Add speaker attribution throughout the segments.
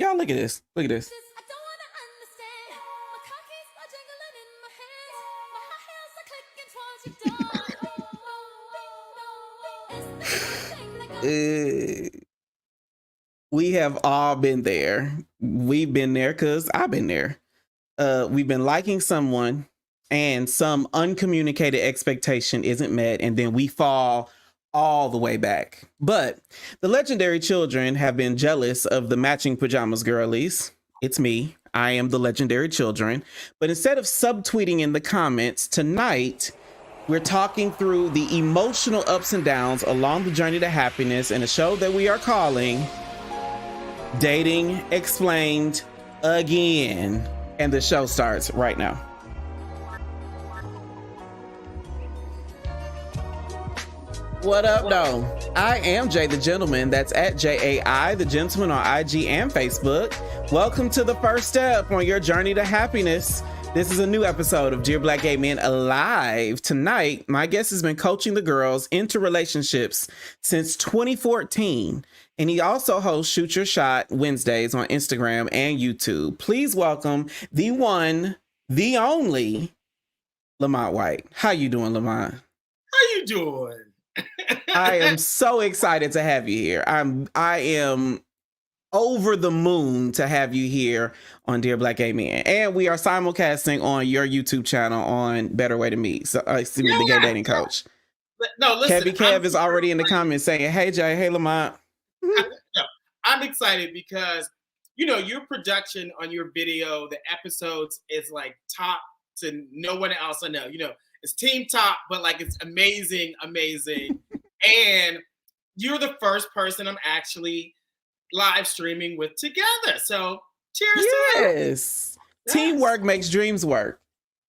Speaker 1: Y'all look at this. Look at this. We have all been there. We've been there because I've been there. We've been liking someone and some uncommunicated expectation isn't met, and then we fall all the way back. But the legendary children have been jealous of the matching pajamas girlies. It's me. I am the legendary children. But instead of subtweeting in the comments, tonight we're talking through the emotional ups and downs along the journey to happiness in a show that we are calling Dating Explained Again. And the show starts right now. What up, though? I am Jay the Gentleman. That's at JAI the Gentleman on IG and Facebook. Welcome to the first step on your journey to happiness. This is a new episode of Dear Black Gay Men Alive. Tonight, my guest has been coaching the girls into relationships since 2014. And he also hosts Shoot Your Shot Wednesdays on Instagram and YouTube. Please welcome the one, the only, Lamont White. How you doing, Lamont?
Speaker 2: How you doing?
Speaker 1: I am so excited to have you here. I am over the moon to have you here on Dear Black Gay Men. And we are simulcasting on your YouTube channel on Better Way to Meet. So the Gay Dating Coach.
Speaker 2: No, listen.
Speaker 1: Kevy Kev is already in the comments saying, hey Jay, hey Lamont.
Speaker 2: I'm excited because, you know, your production on your video, the episodes is like top to no one else I know. You know, it's team top, but like it's amazing. And you're the first person I'm actually live streaming with together. So cheers to that.
Speaker 1: Yes. Teamwork makes dreams work.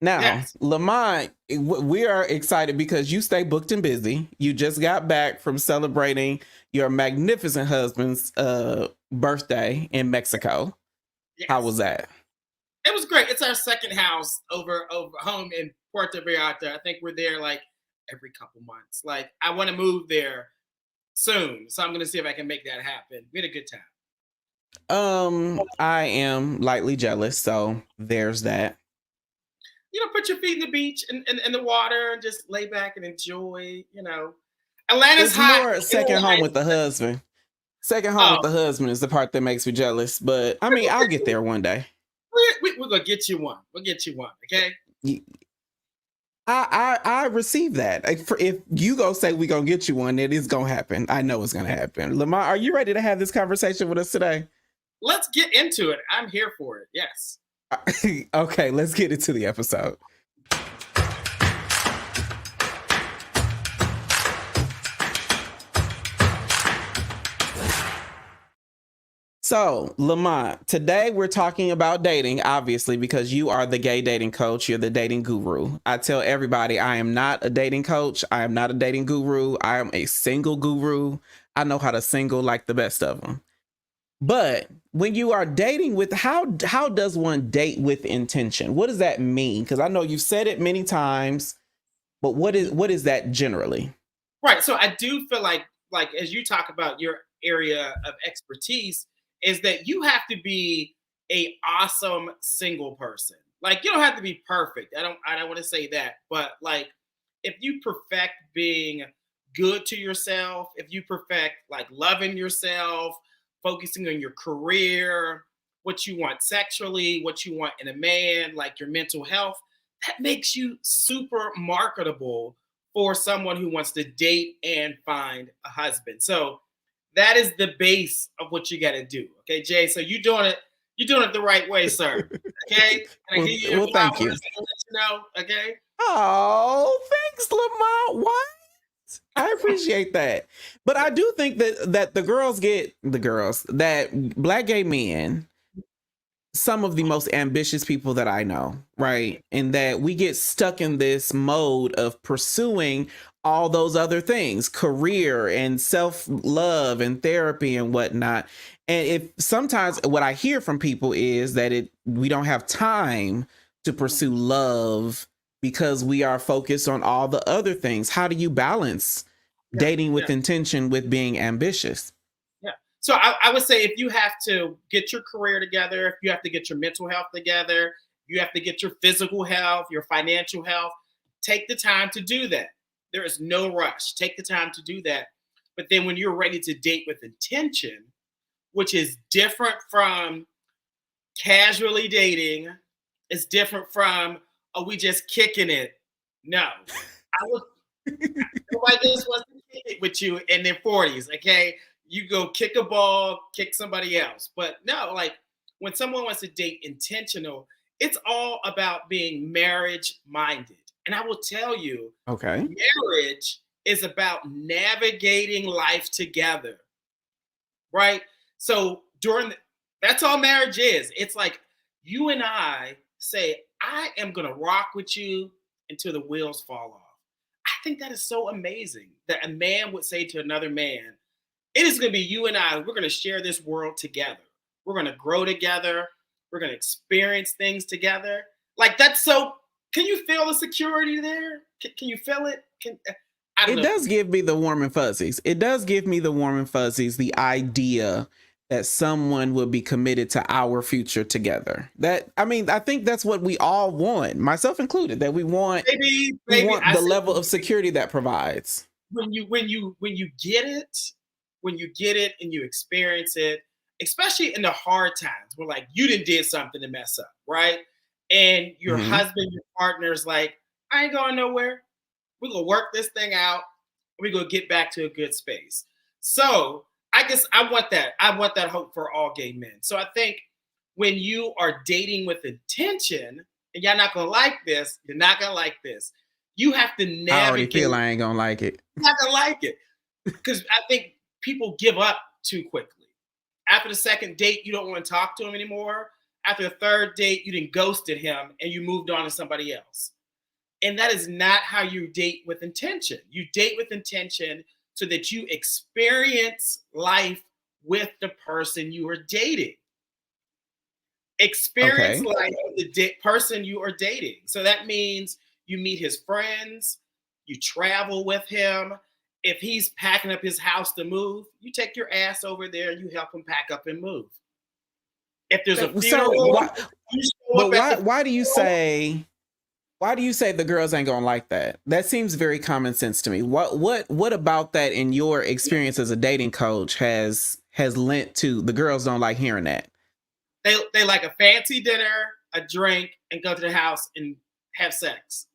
Speaker 1: Now, Lamont, we are excited because you stay booked and busy. You just got back from celebrating your magnificent husband's birthday in Mexico. Yes. How was that?
Speaker 2: It was great. It's our second house over home in Puerto Vallarta. I think we're there like every couple months. Like I want to move there soon, so I'm going to see if I can make that happen. We had a good time.
Speaker 1: I am lightly jealous, so there's that.
Speaker 2: You know, put your feet in the beach and in the water and just lay back and enjoy, you know. Atlanta's hot.
Speaker 1: More second home with the husband. Second home with the husband is the part that makes me jealous. But I mean, I'll get there one day.
Speaker 2: We're gonna get you one. We'll get you one, okay?
Speaker 1: I receive that. If you go say we're gonna get you one, it is gonna happen. I know it's gonna happen. Lamar, are you ready to have this conversation with us today?
Speaker 2: Let's get into it. I'm here for it. Yes.
Speaker 1: Okay, let's get into the episode. So, Lamont, today we're talking about dating, obviously, because you are the gay dating coach. You're the dating guru. I tell everybody I am not a dating coach. I am not a dating guru. I am a single guru. I know how to single like the best of them. But when you are dating with, how does one date with intention? What does that mean? Because I know you've said it many times, but what is that generally?
Speaker 2: Right. So I do feel like as you talk about your area of expertise, is that you have to be a awesome single person. Like you don't have to be perfect. I don't want to say that, but like if you perfect being good to yourself, if you perfect like loving yourself, focusing on your career, what you want sexually, what you want in a man, like your mental health, that makes you super marketable for someone who wants to date and find a husband. So that is the base of what you got to do. Okay, Jay. So you're doing it the right way, sir. Okay.
Speaker 1: Well, thank you.
Speaker 2: Let you know. Okay.
Speaker 1: Oh, thanks, Lamont. What? I appreciate that. But I do think that that black gay men, some of the most ambitious people that I know, right? And that we get stuck in this mode of pursuing all those other things, career and self-love and therapy and whatnot. And if sometimes what I hear from people is that we don't have time to pursue love because we are focused on all the other things. How do you balance dating with intention with being ambitious?
Speaker 2: Yeah. So I would say if you have to get your career together, if you have to get your mental health together, you have to get your physical health, your financial health, take the time to do that. There is no rush. Take the time to do that. But then when you're ready to date with intention, which is different from casually dating, it's different from, oh, we just kicking it. No. I was Nobody just wants to kick it with you in their 40s, okay? You go kick a ball, kick somebody else. But no, like when someone wants to date intentional, it's all about being marriage minded. And I will tell you,
Speaker 1: Okay.
Speaker 2: marriage is about navigating life together, right? So that's all marriage is. It's like you and I say, I am going to rock with you until the wheels fall off. I think that is so amazing that a man would say to another man, it is going to be you and I. We're going to share this world together. We're going to grow together. We're going to experience things together. Like that's so. Can you feel the security there? Can you feel it? I don't
Speaker 1: It
Speaker 2: know.
Speaker 1: does give me the warm and fuzzies. It does give me the warm and fuzzies, the idea that someone will be committed to our future together. That, I mean, I think that's what we all want, myself included, that we want
Speaker 2: Maybe I
Speaker 1: the
Speaker 2: said
Speaker 1: level of security that provides.
Speaker 2: when you get it and you experience it, especially in the hard times where like you did something to mess up, right? And your
Speaker 1: Mhm.
Speaker 2: husband, your partner's like, I ain't going nowhere. We're gonna work this thing out. We're gonna get back to a good space. So I guess I want that. I want that hope for all gay men. So I think when you are dating with intention, and you're not gonna like this, you're not gonna like this. You have to
Speaker 1: I already
Speaker 2: navigate.
Speaker 1: feel I ain't gonna like it.
Speaker 2: You're not gonna like it because I think people give up too quickly. After the second date, you don't want to talk to him anymore. After the third date, you didn't ghosted him and you moved on to somebody else. And that is not how you date with intention. You date with intention so that you experience life with the person you are dating. Experience
Speaker 1: Okay.
Speaker 2: life with the person you are dating. So that means you meet his friends, you travel with him. If he's packing up his house to move, you take your ass over there and you help him pack up and move. If there's a
Speaker 1: So
Speaker 2: funeral,
Speaker 1: why,
Speaker 2: you show
Speaker 1: but
Speaker 2: up at the
Speaker 1: why do you
Speaker 2: funeral.
Speaker 1: say, why do you say the girls ain't gonna like that? That seems very common sense to me. What about that in your experience as a dating coach has lent to the girls don't like hearing that?
Speaker 2: They like a fancy dinner, a drink, and go to the house and have sex.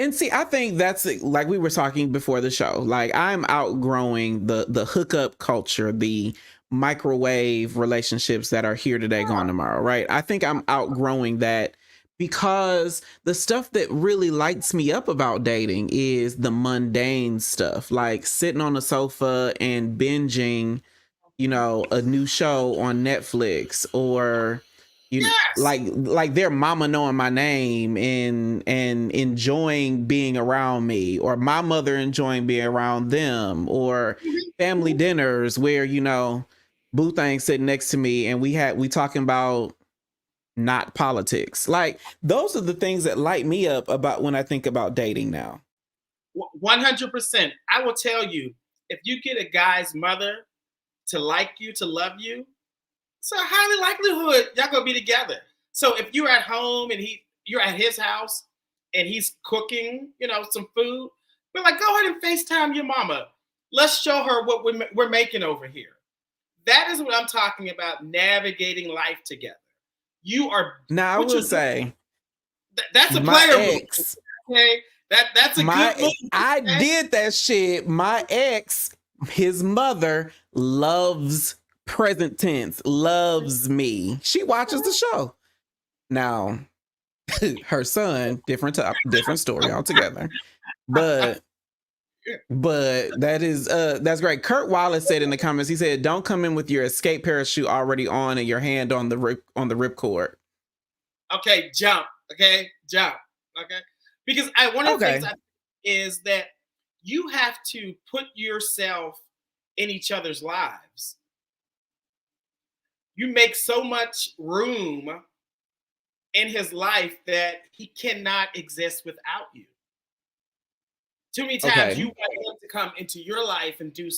Speaker 1: And see, I think that's like we were talking before the show. Like I'm outgrowing the hookup culture, the microwave relationships that are here today, gone tomorrow, right? I think I'm outgrowing that because the stuff that really lights me up about dating is the mundane stuff, like sitting on the sofa and binging, a new show on Netflix, or
Speaker 2: Yes.
Speaker 1: like their mama knowing my name and enjoying being around me, or my mother enjoying being around them, or family dinners where boo thing sitting next to me and we talking about not politics. Like those are the things that light me up about when I think about dating now.
Speaker 2: 100%. I will tell you, if you get a guy's mother to like you, to love you, it's a highly likelihood y'all gonna be together. So if you're at home and you're at his house and he's cooking, some food, we're like, go ahead and FaceTime your mama. Let's show her what we're making over here. That is what I'm talking about, navigating life together. You are
Speaker 1: Now I
Speaker 2: what
Speaker 1: will
Speaker 2: you're
Speaker 1: say
Speaker 2: that's a
Speaker 1: my
Speaker 2: player move.
Speaker 1: ex
Speaker 2: Okay. That's a good
Speaker 1: my
Speaker 2: move.
Speaker 1: I
Speaker 2: Okay?
Speaker 1: did that shit. My ex, his mother loves present tense, loves me. She watches the show. Now, her son, different story altogether. But that's great. Kurt Wallace said in the comments, he said, "Don't come in with your escape parachute already on and your hand on the ripcord."
Speaker 2: Okay, jump. Okay, jump. Okay, because one of the things
Speaker 1: Okay.
Speaker 2: is that you have to put yourself in each other's lives. You make so much room in his life that he cannot exist without you. Too many times you
Speaker 1: Okay.
Speaker 2: want him to come into your life and do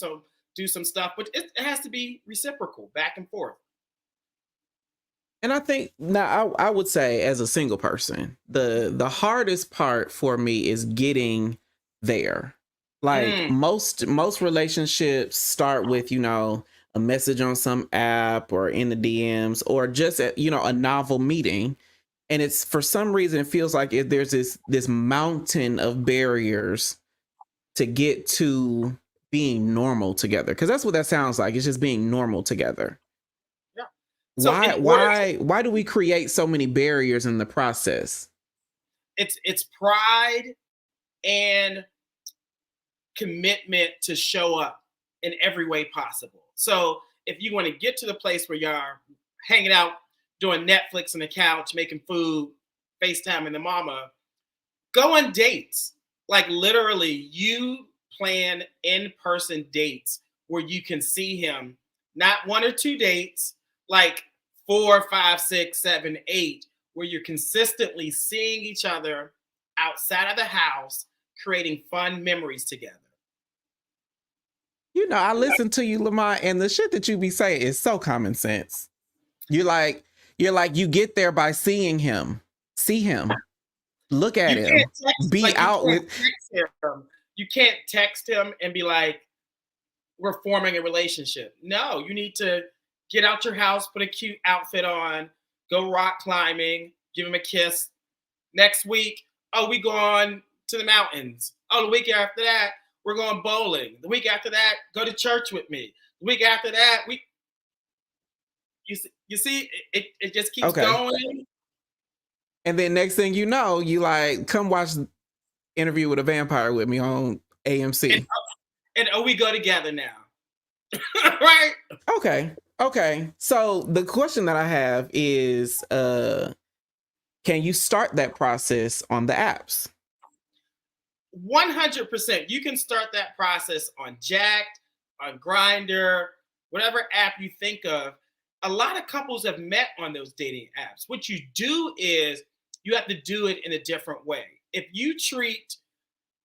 Speaker 2: do some stuff, but it has to be reciprocal, back and forth.
Speaker 1: And I think now I would say as a single person, the hardest part for me is getting there. Like
Speaker 2: Mm,
Speaker 1: most relationships start with, a message on some app or in the DMs or just a novel meeting. And it's for some reason it feels like there's this mountain of barriers to get to being normal together. Cause that's what that sounds like. It's just being normal together.
Speaker 2: yeah. So
Speaker 1: why
Speaker 2: in order,
Speaker 1: why why do we create so many barriers in the process?
Speaker 2: it's pride and commitment to show up in every way possible. So if you want to get to the place where you're hanging out, doing Netflix on the couch, making food, FaceTiming the mama, go on dates. Like literally, you plan in-person dates where you can see him, not one or two dates, like 4, 5, 6, 7, 8, where you're consistently seeing each other outside of the house, creating fun memories together.
Speaker 1: I listen to you, Lamont, and the shit that you be saying is so common sense. You're like, you get there by seeing him. See him. Look at
Speaker 2: You can't
Speaker 1: him.
Speaker 2: text
Speaker 1: Be
Speaker 2: like you
Speaker 1: out
Speaker 2: can't
Speaker 1: with
Speaker 2: text him. You can't text him and be like, "We're forming a relationship." No, you need to get out your house, put a cute outfit on, go rock climbing, give him a kiss. Next week, oh, we going to the mountains. Oh, the week after that, we're going bowling. The week after that, go to church with me. The week after that, you see it just keeps
Speaker 1: okay.
Speaker 2: going.
Speaker 1: And then next thing you know, you like come watch Interview with a Vampire with me on
Speaker 2: And
Speaker 1: AMC.
Speaker 2: oh, we go together now. Right?
Speaker 1: Okay. So the question that I have is can you start that process on the apps?
Speaker 2: 100%. You can start that process on Jacked, on Grinder, whatever app you think of. A lot of couples have met on those dating apps. What you do is you have to do it in a different way. If you treat,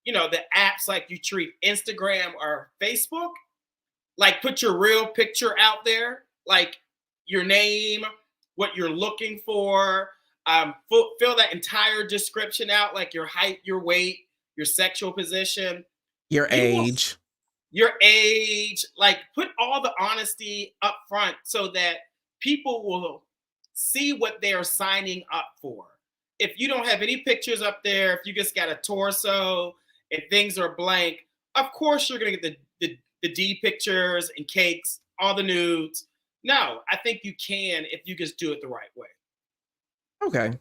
Speaker 2: the apps like you treat Instagram or Facebook, like put your real picture out there, like your name, what you're looking for, fill that entire description out, like your height, your weight, your sexual position,
Speaker 1: Your
Speaker 2: you will
Speaker 1: age.
Speaker 2: your age, like put all the honesty up front so that people will see what they are signing up for. If you don't have any pictures up there, if you just got a torso and things are blank, of course you're gonna get the D pictures and cakes, all the nudes. No, I think you can if you just do it the right way.
Speaker 1: Okay.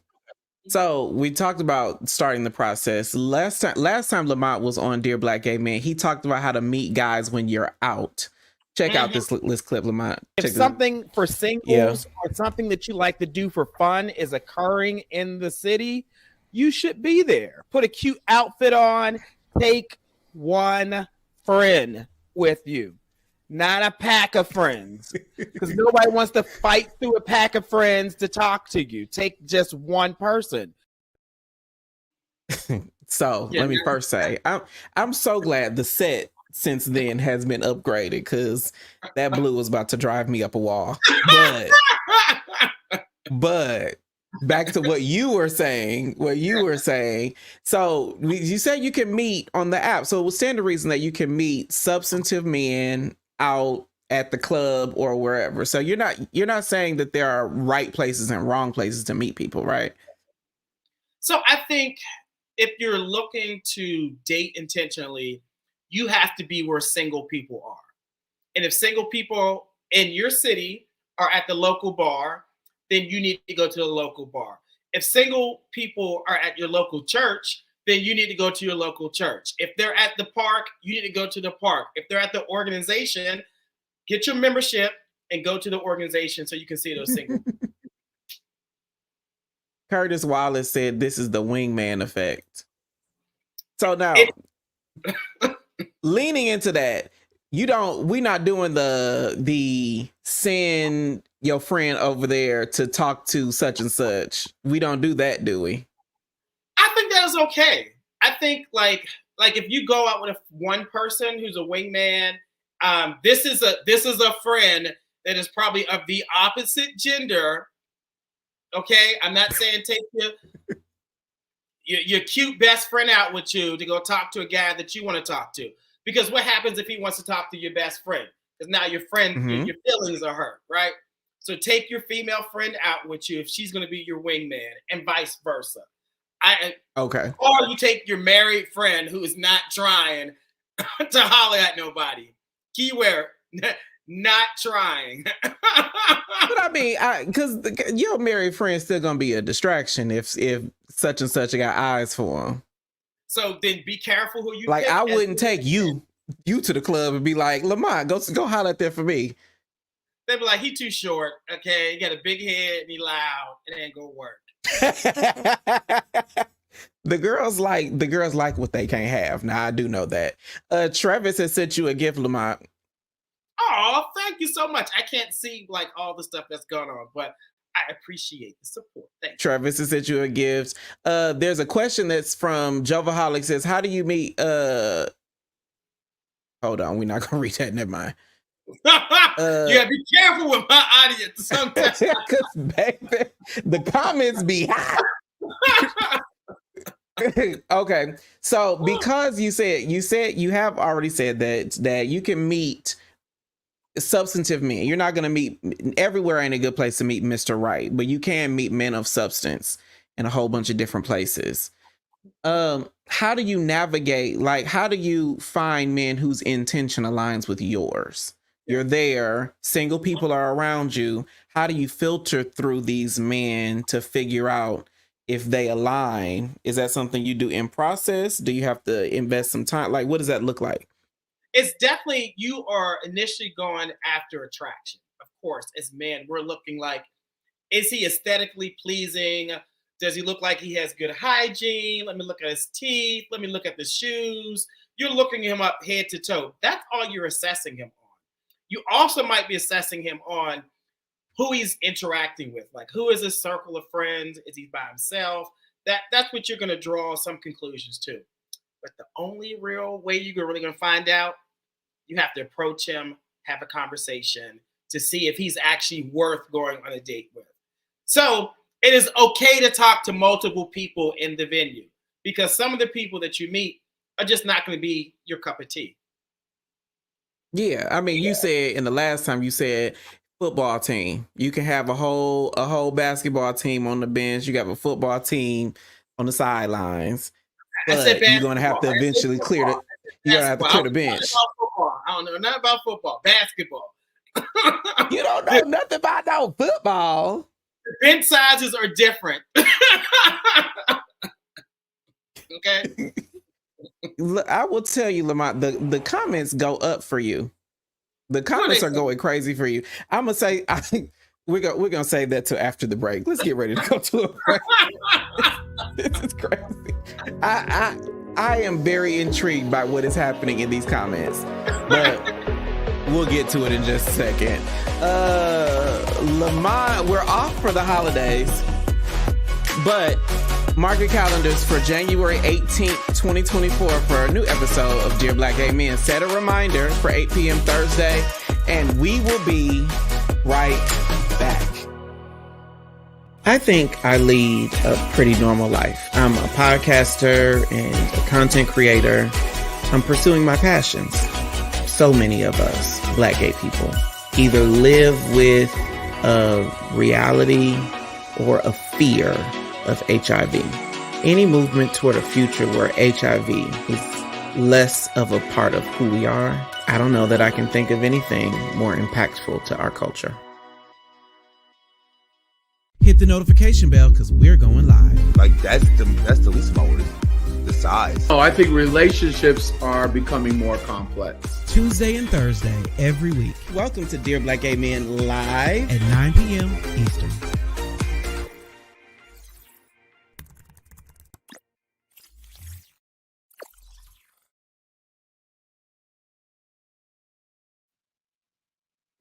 Speaker 1: So we talked about starting the process. Last time Lamont was on Dear Black Gay Man, he talked about how to meet guys when you're out. Check out
Speaker 2: Mhm.
Speaker 1: this clip, Lamont.
Speaker 3: If
Speaker 1: Check this.
Speaker 3: something for
Speaker 1: Yeah.
Speaker 3: singles or something that you like to do for fun is occurring in the city, you should be there. Put a cute outfit on, take one friend with you, not a pack of friends, because nobody wants to fight through a pack of friends to talk to you. Take just one person.
Speaker 1: So
Speaker 2: Yeah,
Speaker 1: let me first say I'm so glad the set since then has been upgraded because that blue was about to drive me up a wall. But back to what you were saying. So you said you can meet on the app. So it would stand to reason that you can meet substantive men out at the club or wherever. So you're not saying that there are right places and wrong places to meet people, right?
Speaker 2: So I think if you're looking to date intentionally, you have to be where single people are. And if single people in your city are at the local bar, then you need to go to the local bar. If single people are at your local church, then you need to go to your local church. If they're at the park, you need to go to the park. If they're at the organization, get your membership and go to the organization so you can see those single.
Speaker 1: Curtis Wallace said this is the wingman effect. So now,
Speaker 2: It,
Speaker 1: leaning into that, we're not doing the send your friend over there to talk to such and such. We don't do that, do we?
Speaker 2: I think that is okay. I think like if you go out with one person who's a wingman This is a friend that is probably of the opposite gender. Okay, I'm not saying take your cute best friend out with you to go talk to a guy that you want to talk to. Because what happens if he wants to talk to your best friend? Because now your friend,
Speaker 1: Mhm.
Speaker 2: your feelings are hurt, right? So take your female friend out with you if she's going to be your wingman, and vice versa.
Speaker 1: Okay.
Speaker 2: Or you take your married friend who is not trying to holler at nobody. Keyword, not trying.
Speaker 1: But I mean, because your married friend's still gonna be a distraction if such and such got eyes for him.
Speaker 2: So then be careful who you
Speaker 1: Like,
Speaker 2: pick.
Speaker 1: I wouldn't take you to the club and be like, Lamont, go holler at there for me.
Speaker 2: They'd be like, he too short. Okay, he got a big head and he loud. It ain't gonna work.
Speaker 1: The girls like what they can't have. Now I do know that. Travis has sent you a gift, Lamont.
Speaker 2: Oh, thank you so much. I can't see like all the stuff that's going on, but I appreciate the support. Thank you.
Speaker 1: Travis has sent you a gift. There's a question that's from Jovaholic, says, how do you meet hold on, we're not gonna read that. Never mind.
Speaker 2: Yeah, be careful with my audience sometimes.
Speaker 1: Because baby, the comments be hot. Okay, so because you said you have already said that you can meet substantive men. You're not going to meet everywhere. Ain't a good place to meet Mr. Right, but you can meet men of substance in a whole bunch of different places. How do you navigate? Like, how do you find men whose intention aligns with yours? You're there, single people are around you. How do you filter through these men to figure out if they align? Is that something you do in process? Do you have to invest some time? Like, what does that look like?
Speaker 2: It's definitely, you are initially going after attraction. Of course, as men, we're looking like, is he aesthetically pleasing? Does he look like he has good hygiene? Let me look at his teeth. Let me look at the shoes. You're looking him up head to toe. That's all you're assessing him on. You also might be assessing him on who he's interacting with. Like, who is his circle of friends? Is he by himself? That's what you're going to draw some conclusions to. But the only real way you're really going to find out, you have to approach him, have a conversation to see if he's actually worth going on a date with. So it is okay to talk to multiple people in the venue, because some of the people that you meet are just not going to be your cup of tea.
Speaker 1: Yeah, I mean, you said in the last time you said football team. You can have a whole basketball team on the bench. You have a football team on the sidelines. But you're gonna have to eventually clear the. You're gonna have to clear the bench.
Speaker 2: I don't know nothing about football. Basketball.
Speaker 1: You don't know nothing about no football.
Speaker 2: The bench sizes are different. Okay.
Speaker 1: I will tell you, Lamont, the comments go up for you. The comments are going crazy for you. I'm gonna say we're gonna save that till after the break. Let's get ready to go to a break. This is crazy. I am very intrigued by what is happening in these comments, but we'll get to it in just a second. Lamont, we're off for the holidays, but mark your calendars for January 18th, 2024 for a new episode of Dear Black Gay Men. Set a reminder for 8 p.m. Thursday, and we will be right back. I think I lead a pretty normal life. I'm a podcaster and a content creator. I'm pursuing my passions. So many of us, Black gay people, either live with a reality or a fear of HIV. Any movement toward a future where HIV is less of a part of who we are, I don't know that I can think of anything more impactful to our culture. Hit the notification bell because we're going live.
Speaker 4: Like that's the least of my worries. The size.
Speaker 5: Oh, I think relationships are becoming more complex.
Speaker 6: Tuesday and Thursday every week.
Speaker 1: Welcome to Dear Black Gay Men Live
Speaker 6: at 9 p.m. Eastern.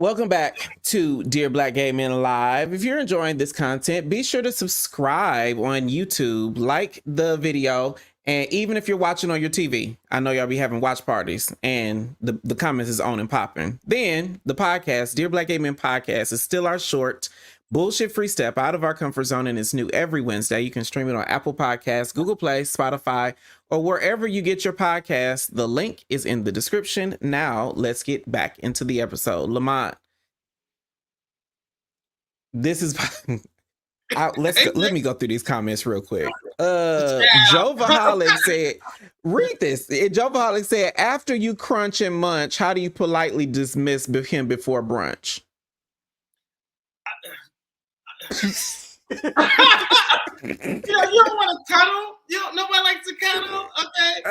Speaker 1: Welcome back to Dear Black Gay Men Live. If you're enjoying this content, be sure to subscribe on YouTube, like the video, And even if you're watching on your TV, I know y'all be having watch parties and the comments is on and popping. Then the podcast, Dear Black Gay Men Podcast, is still our short, bullshit-free step out of our comfort zone, and it's new every Wednesday. You can stream it on Apple Podcasts, Google Play, Spotify, or wherever you get your podcasts. The link is in the description. Now, let's get back into the episode. Lamont, this is... let me go through these comments real quick. Joe Vaholic said, read this. Joe Vaholic said, after you crunch and munch, how do you politely dismiss him before brunch?
Speaker 2: You don't want to cuddle? Nobody likes to cuddle? Okay.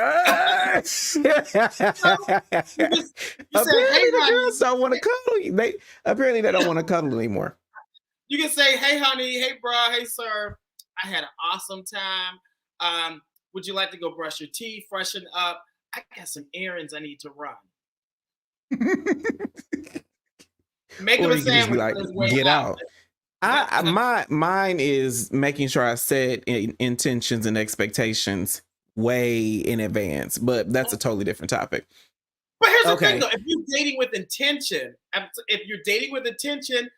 Speaker 1: Apparently the girls don't want to cuddle. Apparently they don't want to cuddle anymore.
Speaker 2: You can say, hey, honey, hey, bro, hey, sir. I had an awesome time. Would you like to go brush your teeth, freshen up? I got some errands I need to run. Make him a sandwich.
Speaker 1: Like, get out. Mine is making sure I set intentions and expectations way in advance, but that's a totally different topic.
Speaker 2: But here's the thing, though. If you're dating with intention,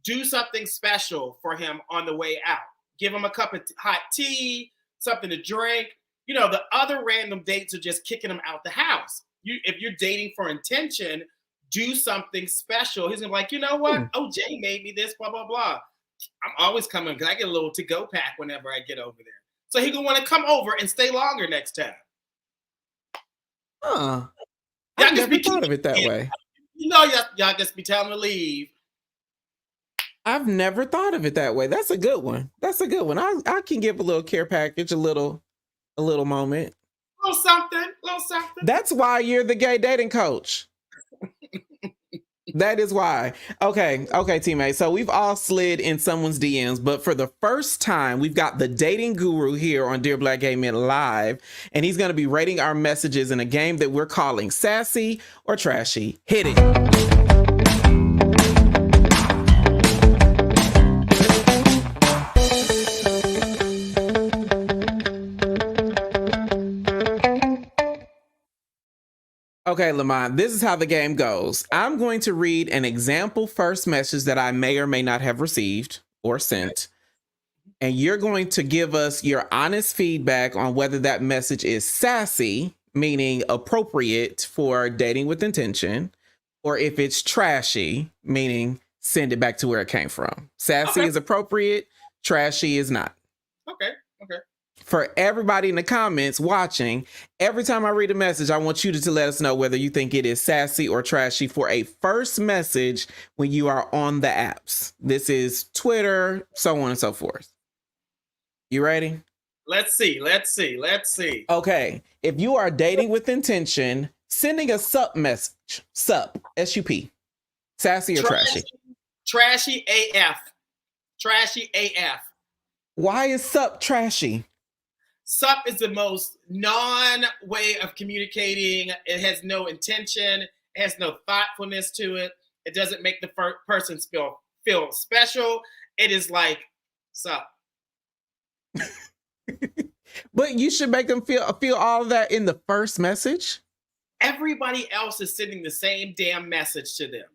Speaker 2: do something special for him on the way out. Give him a cup of hot tea, something to drink. The other random dates are just kicking him out the house. If you're dating for intention, do something special. He's gonna be like, you know what? Oh, Jay made me this, blah, blah, blah. I'm always coming because I get a little to-go pack whenever I get over there. So he's gonna want to come over and stay longer next time.
Speaker 1: I never thought of it that way.
Speaker 2: Y'all just be telling him to leave.
Speaker 1: I've never thought of it that way. That's a good one. I can give a little care package, a little moment.
Speaker 2: A little something.
Speaker 1: That's why you're the gay dating coach. That is why. Okay, teammates. So we've all slid in someone's DMs, but for the first time, we've got the dating guru here on Dear Black Gay Men Live, and he's going to be rating our messages in a game that we're calling Sassy or Trashy. Hit it. Okay, Lamont, this is how the game goes. I'm going to read an example first message that I may or may not have received or sent. And you're going to give us your honest feedback on whether that message is sassy, meaning appropriate for dating with intention, or if it's trashy, meaning send it back to where it came from. Sassy is appropriate, trashy is not.
Speaker 2: Okay.
Speaker 1: For everybody in the comments watching, every time I read a message, I want you to let us know whether you think it is sassy or trashy for a first message when you are on the apps. This is Twitter, so on and so forth. You ready?
Speaker 2: Let's see.
Speaker 1: Okay. If you are dating with intention, sending a sup message, sup, S-U-P, sassy or trashy?
Speaker 2: Trashy AF.
Speaker 1: Why is sup trashy?
Speaker 2: Sup is the most non-way of communicating. It has no intention. It has no thoughtfulness to it. It doesn't make the person feel special. It is like, sup.
Speaker 1: But you should make them feel all of that in the first message.
Speaker 2: Everybody else is sending the same damn message to them.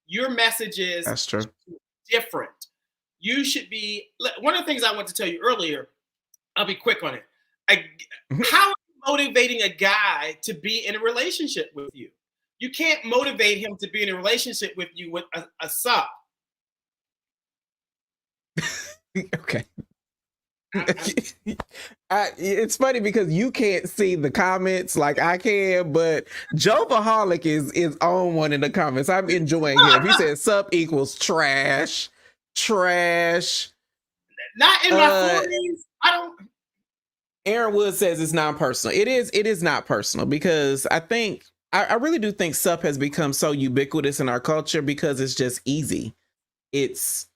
Speaker 2: Your message is
Speaker 1: That's true.
Speaker 2: Different. You should be, one of the things I want to tell you earlier, I'll be quick on it. How are you motivating a guy to be in a relationship with you? You can't motivate him to be in a relationship with you with a sup.
Speaker 1: Okay. It's funny because you can't see the comments like I can, but Joe Vaholic is on one in the comments. I'm enjoying him. He said sup equals trash.
Speaker 2: Not in my 40s. I don't.
Speaker 1: Aaron Wood says it's non-personal. It is not personal because I really do think sup has become so ubiquitous in our culture because it's just easy. It's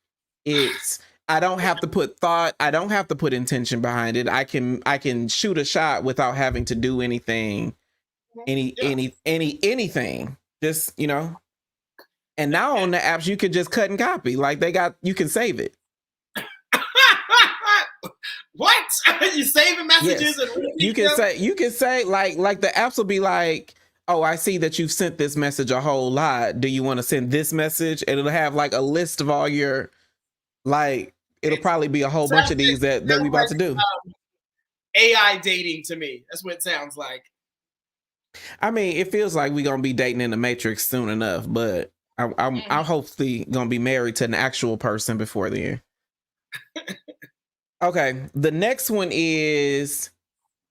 Speaker 1: I don't have to put thought. I don't have to put intention behind it. I can shoot a shot without having to do anything, anything. Just, And now on the apps, you can just cut and copy. Like you can save it.
Speaker 2: What? You saving messages
Speaker 1: Yes.
Speaker 2: and repeat
Speaker 1: You can
Speaker 2: them?
Speaker 1: say like the apps will be like, oh, I see that you've sent this message a whole lot. Do you want to send this message? And it'll have like a list of all your like it'll probably be a whole bunch of these that we about to do.
Speaker 2: AI dating to me. That's what it sounds like.
Speaker 1: I mean, it feels like we're gonna be dating in the Matrix soon enough, but I'm hopefully gonna be married to an actual person before then. Okay, the next one is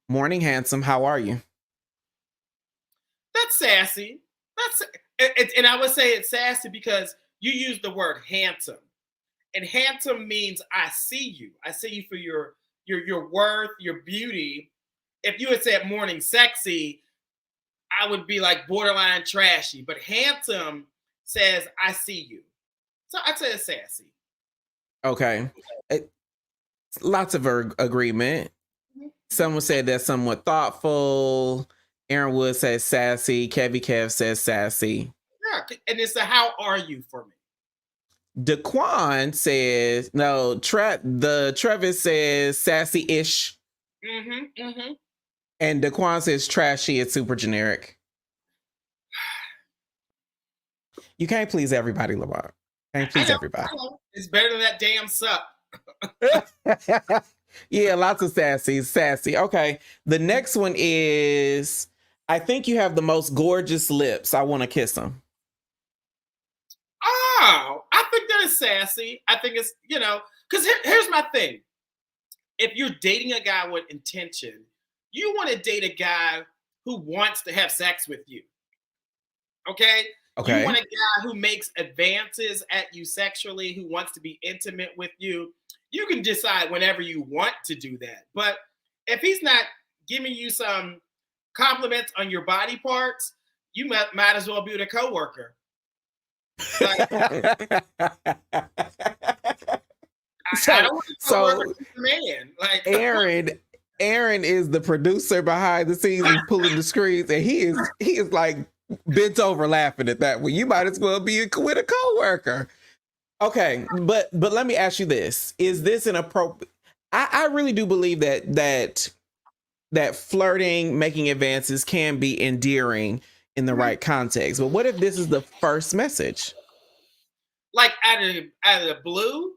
Speaker 1: morning handsome. How are you?
Speaker 2: That's sassy. And I would say it's sassy because you use the word handsome, and handsome means I see you. I see you for your worth, your beauty. If you had said morning sexy, I would be like borderline trashy. But handsome says I see you, so I'd say it's sassy.
Speaker 1: Okay, lots of agreement. Someone said that's somewhat thoughtful. Aaron Wood says sassy. Kevy Kev says sassy.
Speaker 2: Yeah, and it's a how are you for me.
Speaker 1: Daquan says no. Travis says sassy-ish, and Daquan says trashy. It's super generic. You can't please everybody, Lamar. Can't please everybody.
Speaker 2: It's better than that damn sup.
Speaker 1: Yeah, lots of sassy. Okay, the next one is I think you have the most gorgeous lips. I want to kiss them.
Speaker 2: Oh, I think that is sassy. I think it's, because here's my thing. If you're dating a guy with intention, you want to date a guy who wants to have sex with you. Okay? You want a guy who makes advances at you sexually, who wants to be intimate with you. You can decide whenever you want to do that. But if he's not giving you some compliments on your body parts, you might as well be with a coworker. Like, I don't want to coworker with a man. Like
Speaker 1: Aaron is the producer behind the scenes and pulling the screens, and he is like bent over laughing at that one. You might as well be with a coworker. Okay, but let me ask you this: is this an appropriate? I really do believe that flirting, making advances can be endearing in the right context. But what if this is the first message?
Speaker 2: Like out of the blue?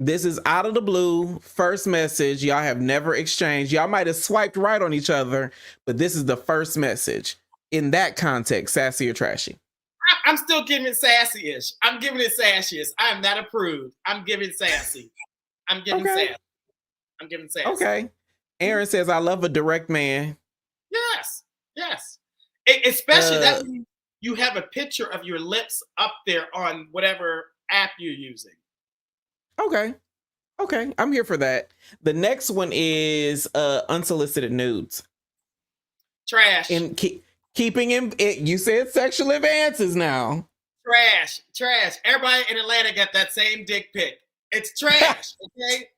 Speaker 1: This is out of the blue, first message. Y'all have never exchanged. Y'all might have swiped right on each other, but this is the first message. In that context, sassy or trashy?
Speaker 2: I'm still giving it sassy-ish. I'm giving it sassy-ish. I am not approved. I'm giving sassy. I'm giving sassy. I'm giving sassy.
Speaker 1: Okay. Aaron says, I love a direct man.
Speaker 2: Yes. Especially that you have a picture of your lips up there on whatever app you're using.
Speaker 1: Okay. I'm here for that. The next one is unsolicited nudes.
Speaker 2: Trash.
Speaker 1: And keeping him, you said sexual advances now.
Speaker 2: Trash. Everybody in Atlanta got that same dick pic. It's trash. Okay.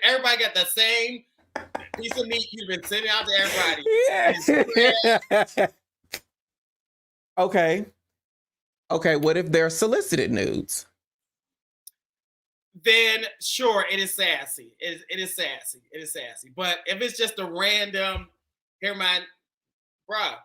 Speaker 2: Everybody got the same piece of meat you've been sending out to everybody.
Speaker 1: Yeah. Okay. What if they're solicited nudes?
Speaker 2: Then sure, it is sassy. It is sassy. But if it's just a random, here my bruh.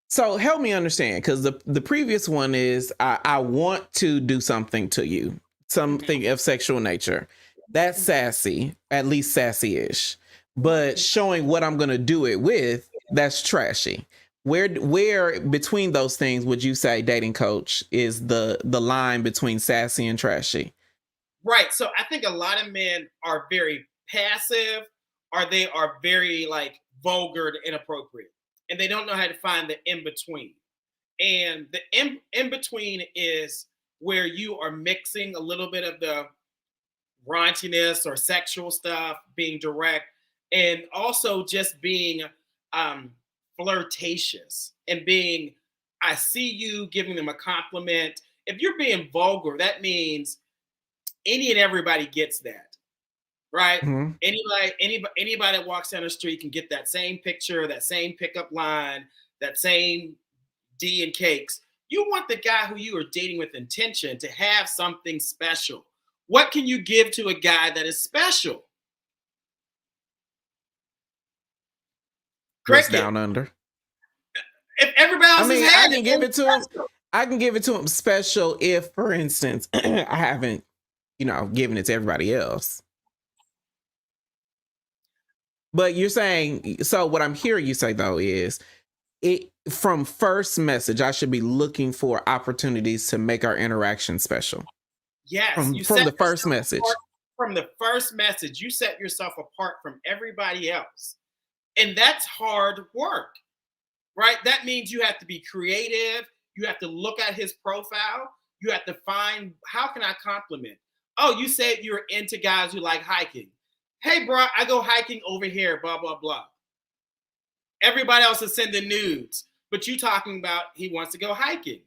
Speaker 1: So help me understand, because the previous one is I want to do something to you, something of sexual nature. That's sassy, at least sassy-ish. But showing what I'm gonna do it with, that's trashy. Where between those things would you say, dating coach, is the line between sassy and trashy?
Speaker 2: Right. So I think a lot of men are very passive, or they are very like vulgar and inappropriate, and they don't know how to find the in between. And the in between is where you are mixing a little bit of the raunchiness or sexual stuff, being direct, and also just being flirtatious and being, I see you, giving them a compliment. If you're being vulgar, that means any and everybody gets that, right? Mm-hmm. Anybody that walks down the street can get that same picture, that same pickup line, that same D and cakes. You want the guy who you are dating with intention to have something special. What can you give to a guy that is special?
Speaker 1: What's
Speaker 2: Cricket.
Speaker 1: down under?
Speaker 2: If everybody else is
Speaker 1: I
Speaker 2: had
Speaker 1: can
Speaker 2: it,
Speaker 1: give it to him.
Speaker 2: special.
Speaker 1: I can give it to him special if, for instance, I haven't, given it to everybody else. But you're saying, so what I'm hearing you say though is, it from first message, I should be looking for opportunities to make our interaction special.
Speaker 2: Yes,
Speaker 1: From
Speaker 2: you
Speaker 1: the
Speaker 2: set
Speaker 1: first
Speaker 2: yourself
Speaker 1: message.
Speaker 2: apart. From the first message, you set yourself apart from everybody else. And that's hard work, right? That means you have to be creative. You have to look at his profile. You have to find, how can I compliment? Oh, you said you're into guys who like hiking. Hey, bro, I go hiking over here, blah, blah, blah. Everybody else is sending nudes, but you talking about he wants to go hiking.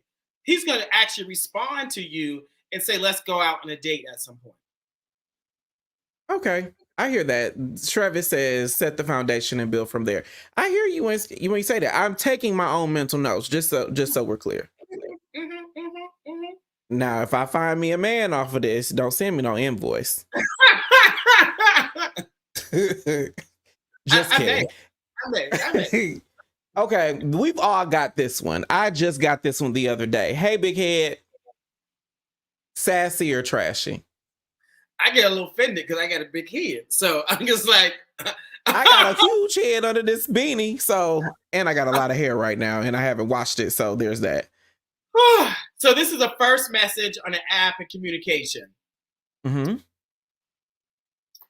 Speaker 2: He's going to actually respond to you and say, let's go out on a date at some point.
Speaker 1: Okay, I hear that. Travis says, set the foundation and build from there. I hear you when you say that. I'm taking my own mental notes, just so we're clear. Now, if I find me a man off of this, don't send me no invoice. Just kidding.
Speaker 2: I may.
Speaker 1: Okay, we've all got this one. I just got this one the other day. Hey, big head, sassy or trashy?
Speaker 2: I get a little offended because I got a big head. So I'm just like,
Speaker 1: I got a huge head under this beanie. So, and I got a lot of hair right now and I haven't washed it. So there's that.
Speaker 2: So this is a first message on an app and communication.
Speaker 1: Mm-hmm.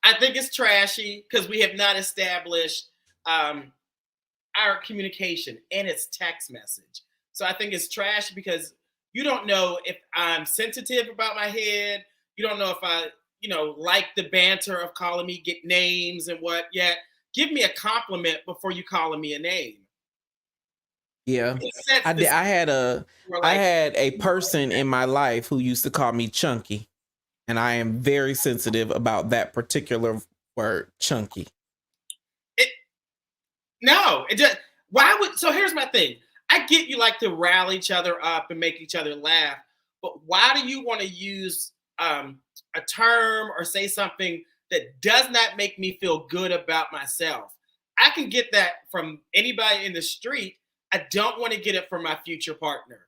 Speaker 2: I think it's trashy because we have not established our communication, and it's text message. So I think it's trash because you don't know if I'm sensitive about my head. You don't know if I, like the banter of calling me, get names and what yet. Give me a compliment before you calling me a name.
Speaker 1: Yeah. I had a person in my life who used to call me chunky, and I am very sensitive about that particular word, chunky. So here's my thing. I get you like to rally each other up and make each other laugh, but why do you want to use a term or say something that does not make me feel good about myself? I can get that from anybody in the street. I don't want to get it from my future partner.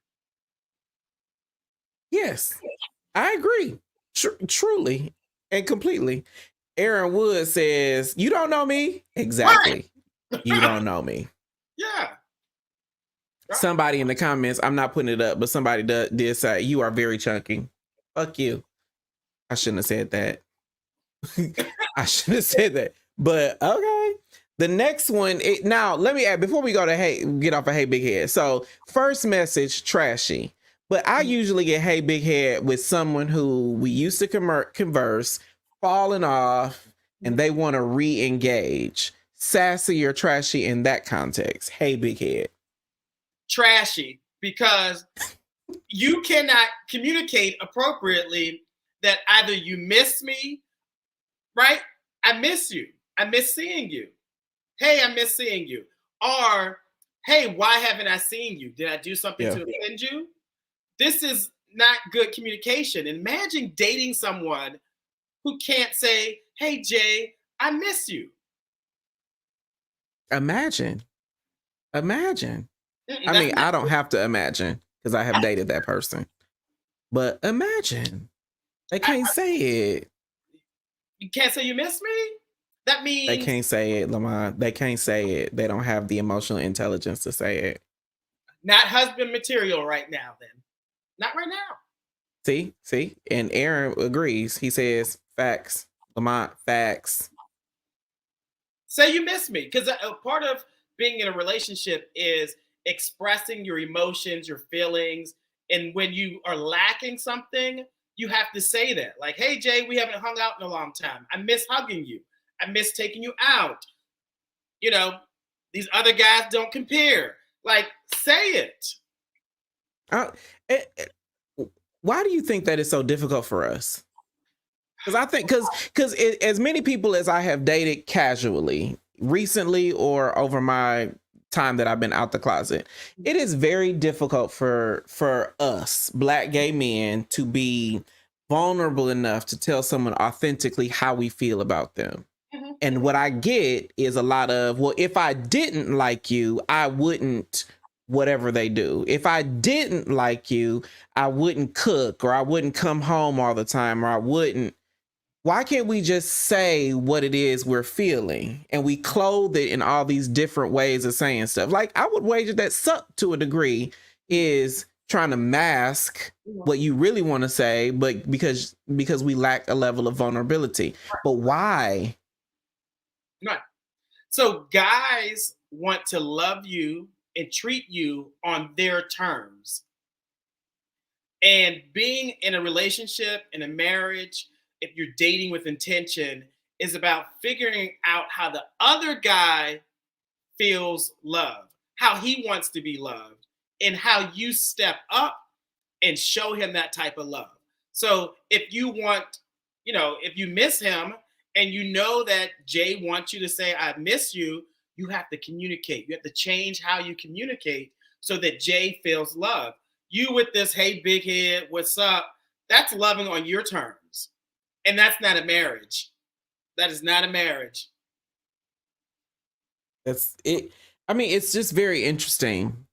Speaker 1: Yes, I agree. Truly and completely. Aaron Wood says, you don't know me? Exactly. Right. You don't know me.
Speaker 2: Yeah.
Speaker 1: Somebody in the comments, I'm not putting it up, but somebody did say, you are very chunky. Fuck you. I shouldn't have said that. I shouldn't have said that. But okay. The next one, now let me add, before we go to get off of Hey Big Head. So first message, trashy. But I usually get Hey Big Head with someone who we used to converse, falling off, and they want to re-engage. Sassy or trashy in that context? Hey Big Head.
Speaker 2: Trashy, because you cannot communicate appropriately that either you miss me, right? I miss you. I miss seeing you. Hey, I miss seeing you. Or, hey, why haven't I seen you? Did I do something to offend you? This is not good communication. Imagine dating someone who can't say, hey, Jay, I miss you.
Speaker 1: Imagine. I mean, I don't have to imagine because I have dated that person. But imagine. They can't say it.
Speaker 2: You can't say you miss me? That means...
Speaker 1: They can't say it, Lamont. They can't say it. They don't have the emotional intelligence to say it.
Speaker 2: Not husband material right now, then. Not right now.
Speaker 1: See? And Aaron agrees. He says, facts. Lamont, facts.
Speaker 2: Say you miss me. Because a part of being in a relationship is expressing your emotions, your feelings. And when you are lacking something, you have to say that. Like, hey, Jay, we haven't hung out in a long time. I miss hugging you. I miss taking you out. These other guys don't compare. Like, say it.
Speaker 1: Why do you think that is so difficult for us? Because I think, because as many people as I have dated casually, recently or over my time that I've been out the closet. It is very difficult for us Black gay men to be vulnerable enough to tell someone authentically how we feel about them.
Speaker 2: Mhm.
Speaker 1: And what I get is a lot of, well, if I didn't like you, I wouldn't whatever they do. If I didn't like you, I wouldn't cook, or I wouldn't come home all the time, or I wouldn't. Why can't we just say what it is we're feeling? And we clothe it in all these different ways of saying stuff. Like, I would wager that suck to a degree is trying to mask what you really want to say, but because we lack a level of vulnerability. But why?
Speaker 2: Right. So guys want to love you and treat you on their terms. And being in a relationship, in a marriage, if you're dating with intention, is about figuring out how the other guy feels loved, how he wants to be loved, and how you step up and show him that type of love. So if you want, if you miss him and you know that Jay wants you to say, I miss you, you have to communicate. You have to change how you communicate so that Jay feels love. You with this, hey, big head, what's up? That's loving on your terms. And that's not a marriage. That is not a marriage.
Speaker 1: That's it. I mean, it's just very interesting.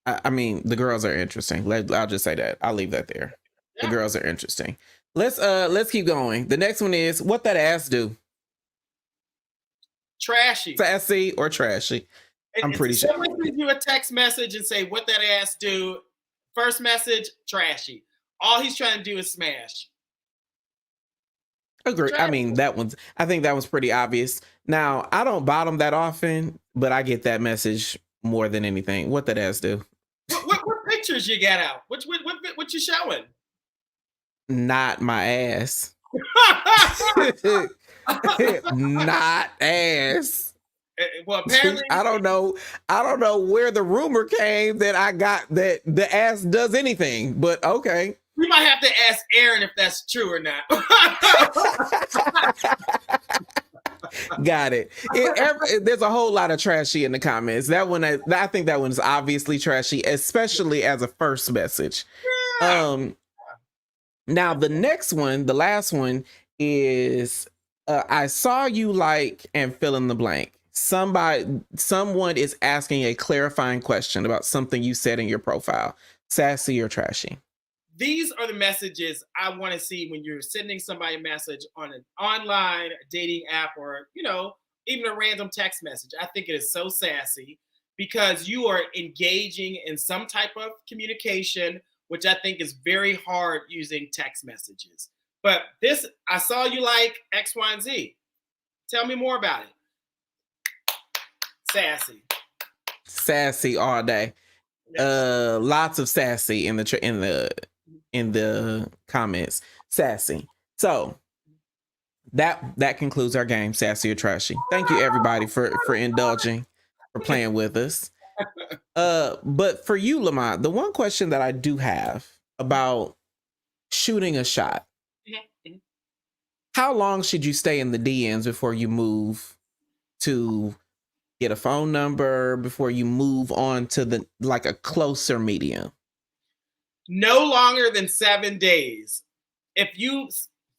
Speaker 1: I mean, the girls are interesting. I'll just say that. I'll leave that there.
Speaker 2: Yeah.
Speaker 1: The girls are interesting. Let's keep going. The next one is what that ass do.
Speaker 2: Trashy.
Speaker 1: Sassy or trashy. I'm pretty sure.
Speaker 2: Someone sends you a text message and say, what that ass do? First message, trashy. All he's trying to do is smash.
Speaker 1: Agree.
Speaker 2: Trashy.
Speaker 1: I mean, I think that was pretty obvious. Now, I don't bottom that often, but I get that message more than anything. What that ass do?
Speaker 2: What pictures you got out? What you showing?
Speaker 1: Not my ass. Not ass.
Speaker 2: Well, apparently
Speaker 1: I don't know where the rumor came that I got that the ass does anything, but okay.
Speaker 2: we might have to ask Aaron if that's true or not.
Speaker 1: Got it. There's a whole lot of trashy in the comments. That one, I think that one's obviously trashy, especially as a first message.
Speaker 2: Yeah.
Speaker 1: Now the next one, the last one is I saw you like and fill in the blank. Someone is asking a clarifying question about something you said in your profile. Sassy or trashy?
Speaker 2: These are the messages I want to see when you're sending somebody a message on an online dating app or, even a random text message. I think it is so sassy because you are engaging in some type of communication, which I think is very hard using text messages. But this, I saw you like X, Y, and Z. Tell me more about it. Sassy.
Speaker 1: Sassy all day.
Speaker 2: Yes.
Speaker 1: Lots of sassy in the comments. Sassy. So that concludes our game, Sassy or Trashy. Thank you everybody for indulging, for playing with us. But for you, Lamont, the one question that I do have about shooting a shot, how long should you stay in the DMs before you move to get a phone number, before you move on to a closer medium?
Speaker 2: No longer than 7 days. If you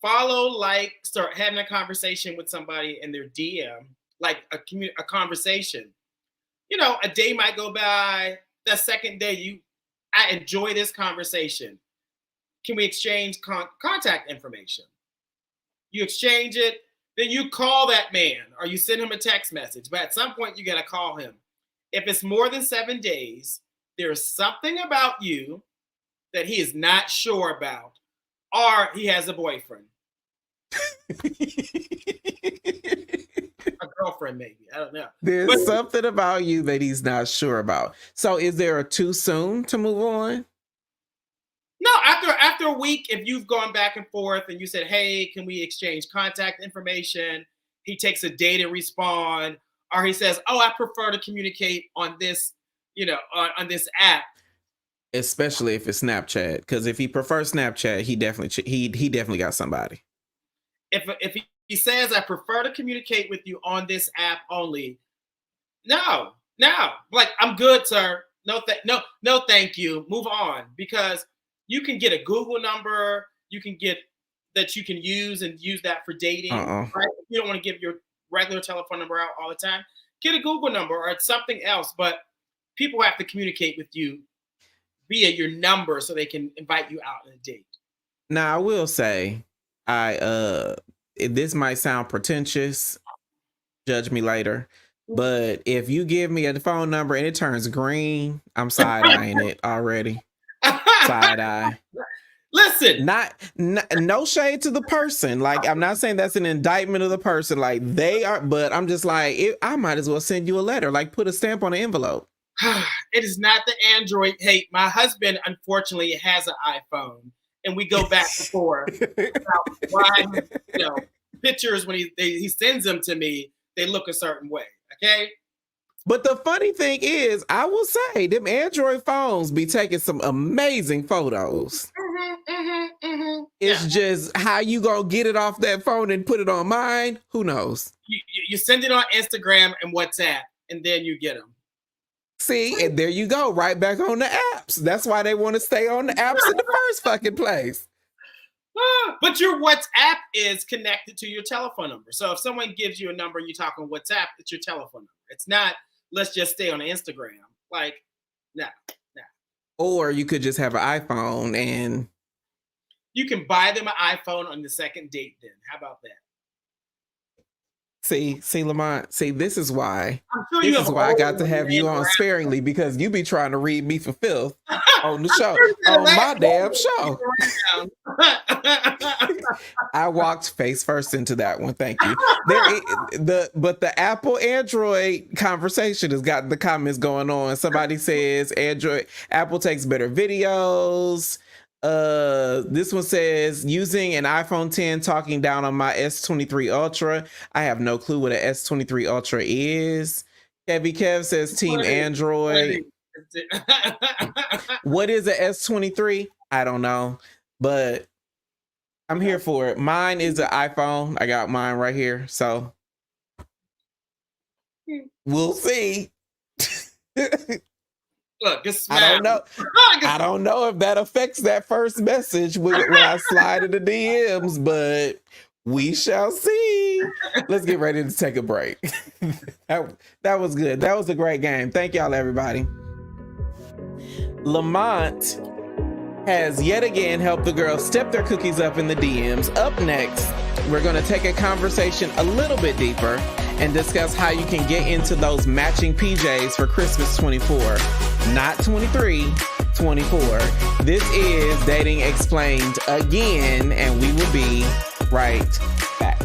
Speaker 2: follow, start having a conversation with somebody in their DM, like a conversation, a day might go by. The second day, I enjoy this conversation. Can we exchange contact information? You exchange it, then you call that man or you send him a text message. But at some point, you got to call him. If it's more than 7 days, there's something about you that he is not sure about, or he has a boyfriend. A girlfriend, maybe. I don't know.
Speaker 1: There's something about you that he's not sure about. So is there a too soon to move on?
Speaker 2: No, after a week, if you've gone back and forth and you said, hey, can we exchange contact information? He takes a day to respond, or he says, oh, I prefer to communicate on this, on this app.
Speaker 1: Especially if it's Snapchat, because if he prefers Snapchat, he definitely got somebody.
Speaker 2: If he says, I prefer to communicate with you on this app only, no, No, like I'm good, sir. No, thank you. Move on, because you can get a Google number. You can get that you can use and use that for dating. Right? You don't want to give your regular telephone number out all the time. Get a Google number or something else. But people have to communicate with you via your number so they can invite you out on a date.
Speaker 1: Now I will say, this might sound pretentious. Judge me later. But if you give me a phone number and it turns green, I'm side-eyeing it already. Side-eye.
Speaker 2: Listen.
Speaker 1: No shade to the person. Like, I'm not saying that's an indictment of the person. Like, they are, but I'm just like, I might as well send you a letter. Like, put a stamp on the envelope.
Speaker 2: It is not the Android. Hey, my husband, unfortunately, has an iPhone. And we go back and forth about why, pictures, when he sends them to me, they look a certain way. Okay.
Speaker 1: But the funny thing is, I will say, them Android phones be taking some amazing photos. It's just how you gonna get it off that phone and put it on mine? Who knows?
Speaker 2: You send it on Instagram and WhatsApp, and then you get them.
Speaker 1: See, and there you go, right back on the apps. That's why they want to stay on the apps in the first fucking place.
Speaker 2: But your WhatsApp is connected to your telephone number. So if someone gives you a number and you talk on WhatsApp, it's your telephone number. It's not, let's just stay on Instagram. Like, no.
Speaker 1: Or you could just have an iPhone and...
Speaker 2: You can buy them an iPhone on the second date then. How about that?
Speaker 1: See, Lamont, this is why.
Speaker 2: I'm sure
Speaker 1: this is why I got to have you on sparingly, because you be trying to read me for filth on the show, on my damn show. I walked face first into that one. Thank you. But the Apple Android conversation has got the comments going on. Somebody says Apple takes better videos. This one says, using an iPhone 10 talking down on my S23 Ultra. I have no clue what an S23 Ultra is. Kev says Team Android. What is an S23? I don't know, but I'm here for it. Mine is an iPhone. I got mine right here, so we'll see.
Speaker 2: Look,
Speaker 1: I don't know if that affects that first message when I slide in the DMs, but we shall see. Let's get ready to take a break. That was good. That was a great game. Thank y'all, everybody. Lamont has yet again helped the girls step their cookies up in the DMs. Up next, we're going to take a conversation a little bit deeper and discuss how you can get into those matching PJs for Christmas 24. Not 23, 24. This is Dating Explained again, and we will be right back.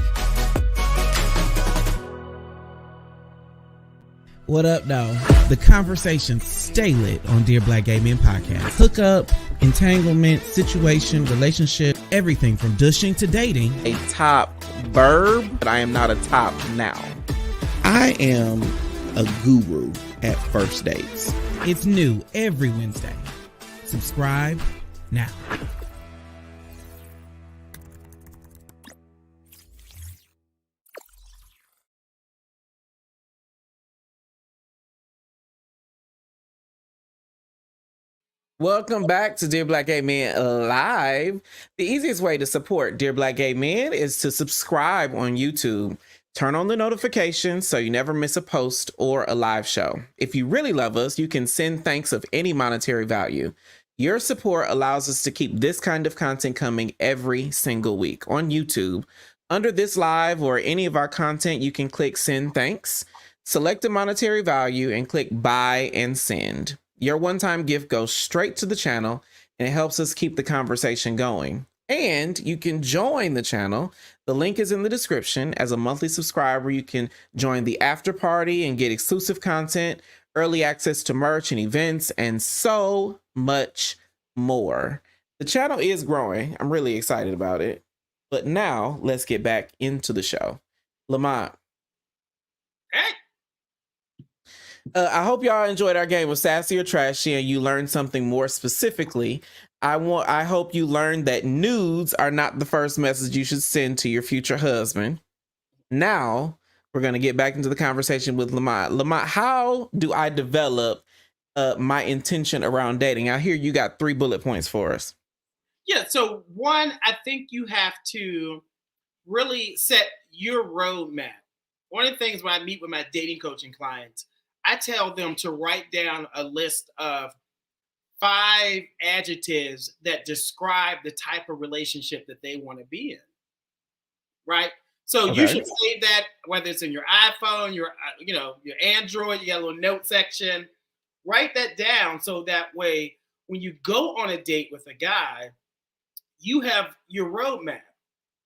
Speaker 6: What up, though? The conversations stay lit on Dear Black Gay Men podcast. Hookup, entanglement, situation, relationship, everything from dushing to dating.
Speaker 1: A top verb, but I am not a top noun.
Speaker 6: I am a guru at first dates. It's new every Wednesday. Subscribe now.
Speaker 1: Welcome back to Dear Black Gay Men Live. The easiest way to support Dear Black Gay Men is to subscribe on YouTube. Turn on the notifications so you never miss a post or a live show. If you really love us, you can send thanks of any monetary value. Your support allows us to keep this kind of content coming every single week on YouTube. Under this live or any of our content, you can click Send Thanks, select a monetary value, and click Buy and Send. Your one-time gift goes straight to the channel, and it helps us keep the conversation going. And you can join the channel. The link is in the description. As a monthly subscriber, you can join the after party and get exclusive content, early access to merch and events, and so much more. The channel is growing. I'm really excited about it. But now let's get back into the show. Lamont.
Speaker 2: Hey.
Speaker 1: I hope y'all enjoyed our game with Sassy or Trashy and you learned something more specifically. I hope you learned that nudes are not the first message you should send to your future husband. Now, We're going to get back into the conversation with Lamont. Lamont, how do I develop my intention around dating? I hear you got 3 bullet points for us.
Speaker 2: Yeah. So one, I think you have to really set your roadmap. One of the things when I meet with my dating coaching clients, I tell them to write down a list of 5 adjectives that describe the type of relationship that they want to be in. Right. So you
Speaker 1: Okay.
Speaker 2: should save that, whether it's in your iPhone, your your Android, you got a little note section. Write that down so that way when you go on a date with a guy, you have your roadmap.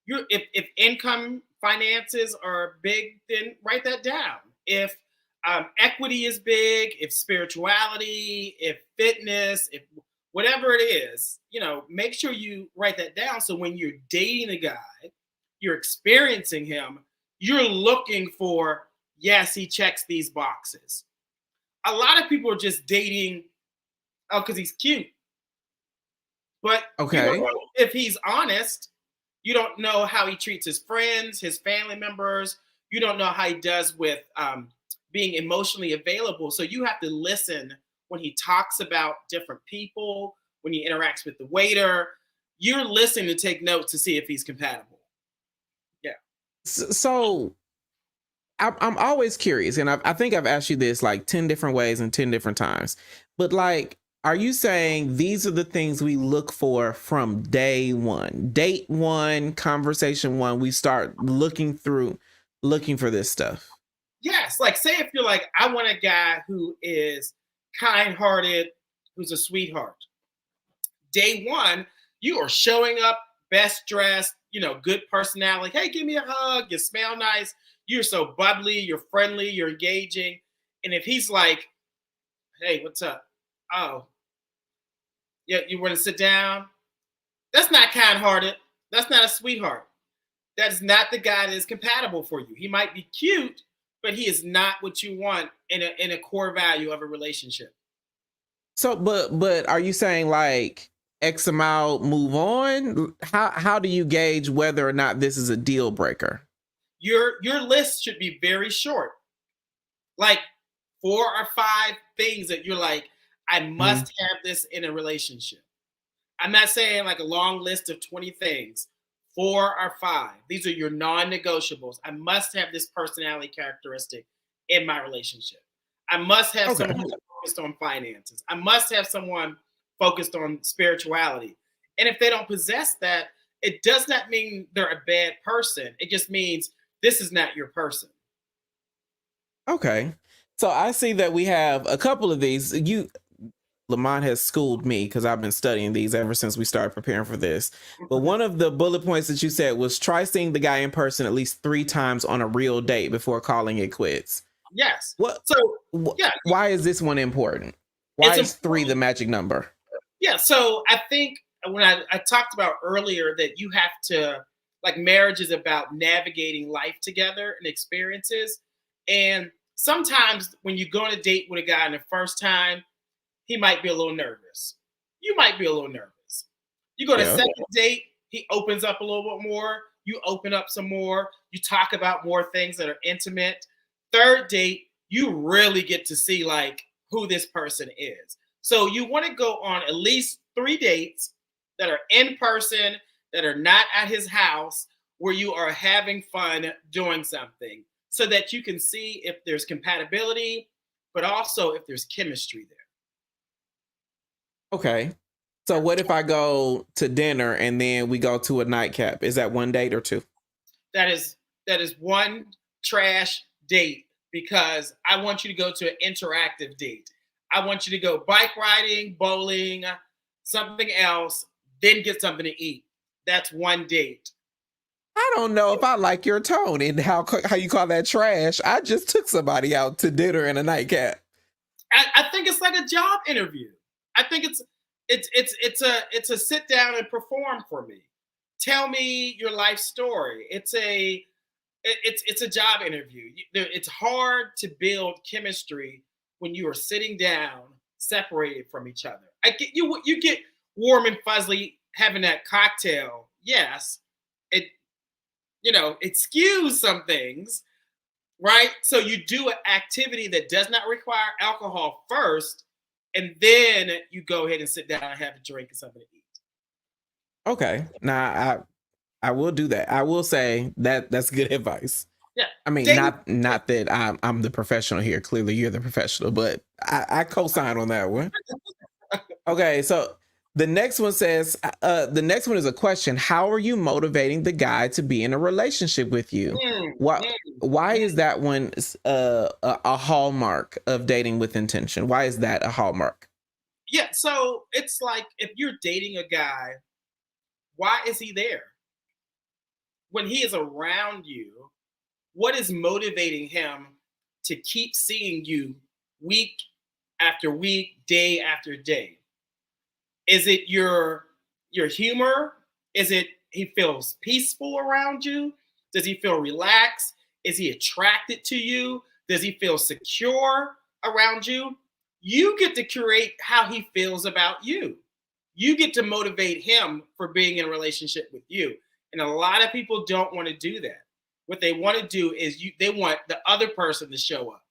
Speaker 2: If income finances are big, then write that down. If equity is big, if spirituality, if fitness, if whatever it is, make sure you write that down. So when you're dating a guy, you're experiencing him, you're looking for, yes, he checks these boxes. A lot of people are just dating, because he's cute. But
Speaker 1: Okay.
Speaker 2: if he's honest, you don't know how he treats his friends, his family members. You don't know how he does with being emotionally available. So you have to listen when he talks about different people, when he interacts with the waiter. You're listening to take notes to see if he's compatible. Yeah.
Speaker 1: So I'm always curious, and I think I've asked you this like 10 different ways and 10 different times. But like, are you saying these are the things we look for from day one? Date one, conversation one, we start looking for this stuff.
Speaker 2: Yes. Like, say if you're like, I want a guy who is kind-hearted, who's a sweetheart. Day one, you are showing up, best dressed, good personality. Hey, give me a hug. You smell nice. You're so bubbly. You're friendly. You're engaging. And if he's like, hey, what's up? Oh, yeah, you want to sit down? That's not kind-hearted. That's not a sweetheart. That is not the guy that is compatible for you. He might be cute, but he is not what you want in a core value of a relationship.
Speaker 1: So, but are you saying like X amount, move on? How do you gauge whether or not this is a deal breaker?
Speaker 2: Your list should be very short. Like 4 or 5 things that you're like, I must have this in a relationship. I'm not saying like a long list of 20 things. 4 or 5. These are your non-negotiables. I must have this personality characteristic in my relationship. I must have someone who's focused on finances. I must have someone focused on spirituality. And if they don't possess that, it does not mean they're a bad person. It just means this is not your person.
Speaker 1: Okay. So I see that we have a couple of these. Lamont has schooled me because I've been studying these ever since we started preparing for this. But one of the bullet points that you said was try seeing the guy in person at least 3 times on a real date before calling it quits.
Speaker 2: Yes.
Speaker 1: What?
Speaker 2: So yeah.
Speaker 1: Why is this one important? Why is 3 the magic number?
Speaker 2: Yeah. So I think when I talked about earlier that you have to, like, marriage is about navigating life together and experiences. And sometimes when you go on a date with a guy in the first time, he might be a little nervous. You might be a little nervous. You go to second date, he opens up a little bit more. You open up some more. You talk about more things that are intimate. Third date, you really get to see like who this person is. So you want to go on at least 3 dates that are in person, that are not at his house, where you are having fun doing something so that you can see if there's compatibility, but also if there's chemistry there.
Speaker 1: Okay. So what if I go to dinner and then we go to a nightcap? Is that 1 date or 2?
Speaker 2: That is 1 trash date, because I want you to go to an interactive date. I want you to go bike riding, bowling, something else, then get something to eat. That's 1 date.
Speaker 1: I don't know if I like your tone and how you call that trash. I just took somebody out to dinner and a nightcap.
Speaker 2: I think it's like a job interview. I think it's a sit down and perform for me. Tell me your life story. It's a job interview. It's hard to build chemistry when you are sitting down, separated from each other. I get you get warm and fuzzy having that cocktail. Yes, it skews some things right? So you do an activity that does not require alcohol first, and then you go ahead and sit down and have a drink and something to eat.
Speaker 1: Okay. Now I will do that. I will say that that's good advice.
Speaker 2: Yeah.
Speaker 1: I mean,
Speaker 2: Dating-
Speaker 1: not that I'm the professional here. Clearly, you're the professional, but I co-sign on that one. Okay, so the next one says, the next one is a question. How are you motivating the guy to be in a relationship with you? Why is that one a hallmark of dating with intention? Why is that a hallmark?
Speaker 2: Yeah, so it's like if you're dating a guy, why is he there? When he is around you, what is motivating him to keep seeing you week after week, day after day? Is it your humor? Is it he feels peaceful around you? Does he feel relaxed? Is he attracted to you? Does he feel secure around you? You get to curate how he feels about you. You get to motivate him for being in a relationship with you. And a lot of people don't want to do that. What they want to do is they want the other person to show up,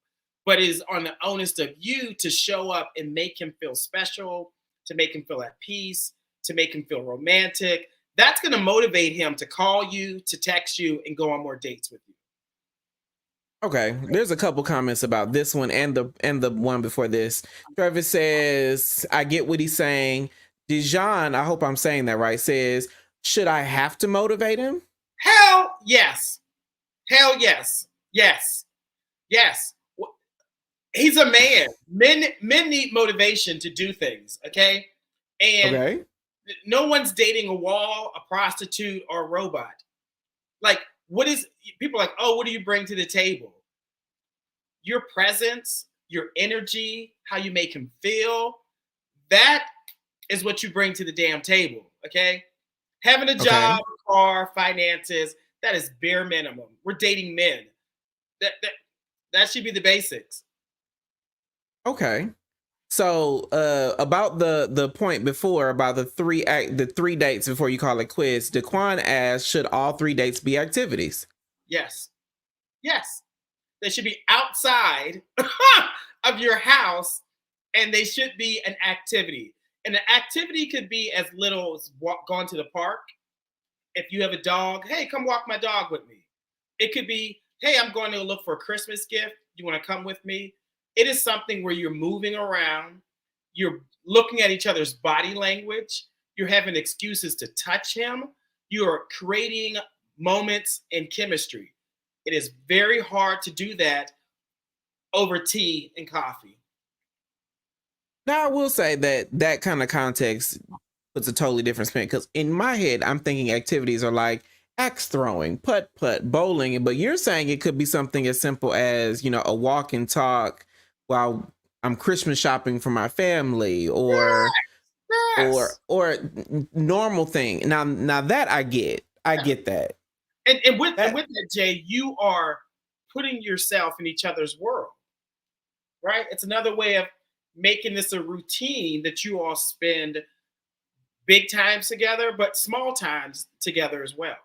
Speaker 2: but it is on the onus of you to show up and make him feel special, to make him feel at peace, to make him feel romantic. That's going to motivate him to call you, to text you, and go on more dates with you.
Speaker 1: Okay, there's a couple comments about this one and the one before this. Travis says, I get what he's saying. Dijon, I hope I'm saying that right, says, should I have to motivate him?
Speaker 2: Hell yes. Hell yes. Yes. Yes. He's a man. Men need motivation to do things, okay? And
Speaker 1: Okay.
Speaker 2: no one's dating a wall, a prostitute, or a robot. Like, people are like, oh, what do you bring to the table? Your presence, your energy, how you make him feel. That is what you bring to the damn table, okay? Having a job, a car, finances, that is bare minimum. We're dating men. That should be the basics.
Speaker 1: Okay. So about the point before about the three dates before you call it quits, Daquan asked, should all 3 dates be activities?
Speaker 2: Yes. Yes. They should be outside of your house, and they should be an activity. And the activity could be as little as going to the park. If you have a dog, hey, come walk my dog with me. It could be, hey, I'm going to look for a Christmas gift. You want to come with me? It is something where you're moving around. You're looking at each other's body language. You're having excuses to touch him. You're creating moments in chemistry. It is very hard to do that over tea and coffee.
Speaker 1: Now, I will say that kind of context puts a totally different spin, because in my head, I'm thinking activities are like axe throwing, putt, bowling. But you're saying it could be something as simple as, a walk and talk while I'm Christmas shopping for my family, or
Speaker 2: Yes.
Speaker 1: or normal thing. Now that I get that.
Speaker 2: And with that, Jay, you are putting yourself in each other's world, right? It's another way of making this a routine that you all spend big times together, but small times together as well.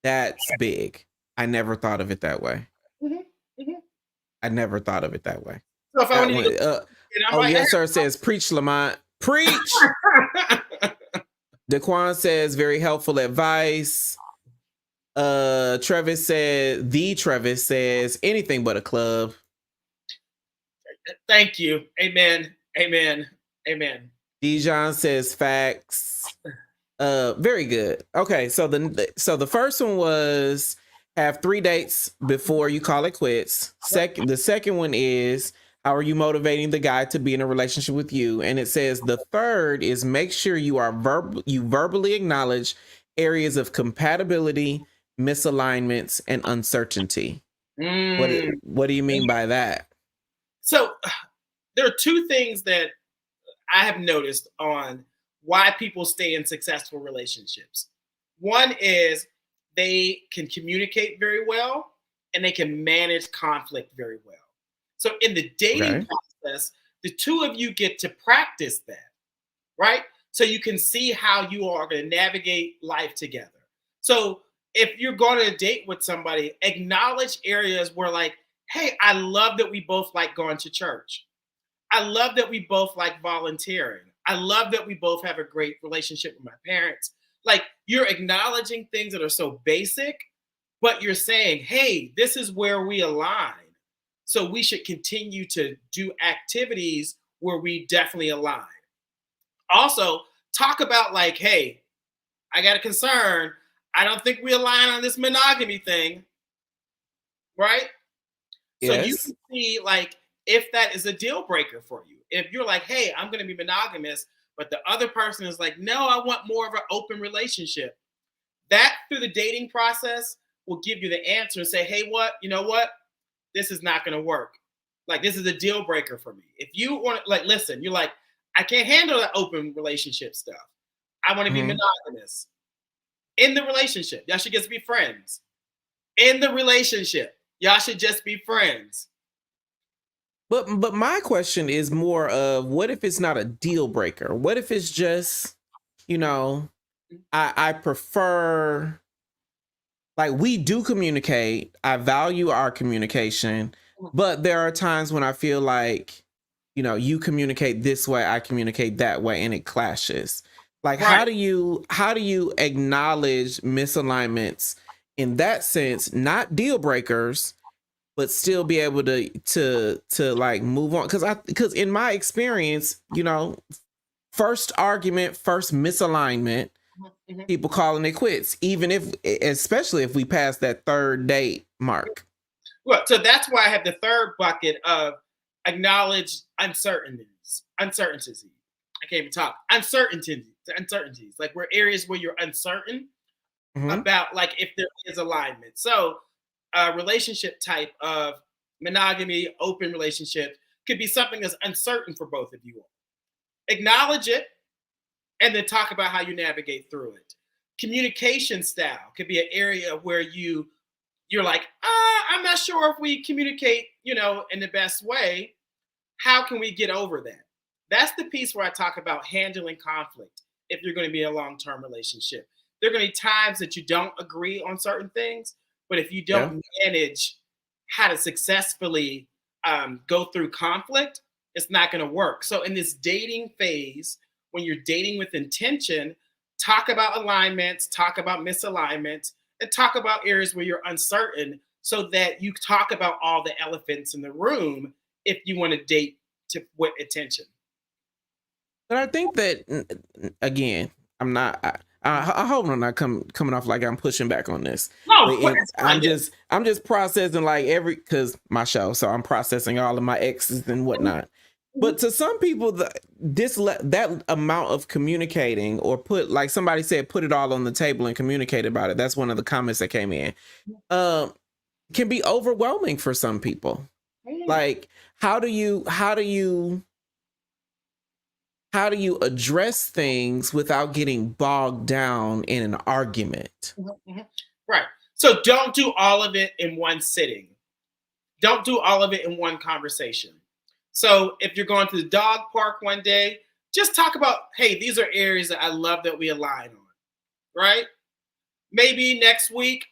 Speaker 1: That's big. I never thought of it that way. I never thought of it that way.
Speaker 2: So if I want to,
Speaker 1: yes, sir, says preach, Lamont. Preach. Daquan says very helpful advice. Travis says anything but a club.
Speaker 2: Thank you. Amen.
Speaker 1: Dijon says facts. Very good. Okay, so the first one was have 3 dates before you call it quits. The second one is, how are you motivating the guy to be in a relationship with you? And it says the third is, make sure you verbally acknowledge areas of compatibility, misalignments, and uncertainty. What do you mean by that?
Speaker 2: So there are 2 things that I have noticed on why people stay in successful relationships. One is they can communicate very well, and they can manage conflict very well. So in the dating process, the 2 of you get to practice that, right? So you can see how you are going to navigate life together. So if you're going on a date with somebody, acknowledge areas where like, hey, I love that we both like going to church. I love that we both like volunteering. I love that we both have a great relationship with my parents. Like you're acknowledging things that are so basic, but you're saying, hey, this is where we align. So we should continue to do activities where we definitely align. Also, talk about like, hey, I got a concern. I don't think we align on this monogamy thing, right? So you
Speaker 1: Yes.
Speaker 2: can see like if that is a deal breaker for you. If you're like, hey, I'm going to be monogamous, but the other person is like, no, I want more of an open relationship. That through the dating process will give you the answer and say, hey, what? You know what? This is not going to work. Like this is a deal breaker for me. If you want to like, listen, you're like, I can't handle that open relationship stuff. I want to be monogamous. In the relationship, y'all should just be friends. In the relationship, y'all should just be friends.
Speaker 1: But my question is more of what if it's not a deal breaker? What if it's just, you know, I prefer, like, we do communicate. I value our communication, but there are times when I feel like, you know, you communicate this way, I communicate that way, and it clashes. Like,
Speaker 2: Right.
Speaker 1: how do you acknowledge misalignments in that sense, not deal breakers, but still be able to like move on? Because in my experience, you know, first argument, first misalignment, people calling it quits, even if, especially if we pass that third date mark.
Speaker 2: Well, so that's why I have the third bucket of acknowledge uncertainties. I can't even talk. Uncertainties. Like where areas where you're uncertain about like if there is alignment. So a relationship type of monogamy, open relationship could be something that's uncertain for both of you all. Acknowledge it and then talk about how you navigate through it. Communication style could be an area where you're like, I'm not sure if we communicate, you know, in the best way. How can we get over that? That's the piece where I talk about handling conflict if you're going to be in a long-term relationship. There are going to be times that you don't agree on certain things, but if you don't manage how to successfully go through conflict, it's not going to work. So in this dating phase, when you're dating with intention, talk about alignments, talk about misalignments, and talk about areas where you're uncertain so that you talk about all the elephants in the room if you want to date with attention.
Speaker 1: But I think that, again, I'm not. I hope I'm not coming off like I'm pushing back on this.
Speaker 2: No,
Speaker 1: But I'm just processing like because my show, so I'm processing all of my exes and whatnot. But to some people, that amount of communicating, or put, like somebody said, put it all on the table and communicate about it. That's one of the comments that came in. Can be overwhelming for some people. Like, how do you address things without getting bogged down in an argument?
Speaker 2: Right. So don't do all of it in one sitting. Don't do all of it in one conversation. So if you're going to the dog park one day, just talk about, hey, these are areas that I love that we align on, right? Maybe next week,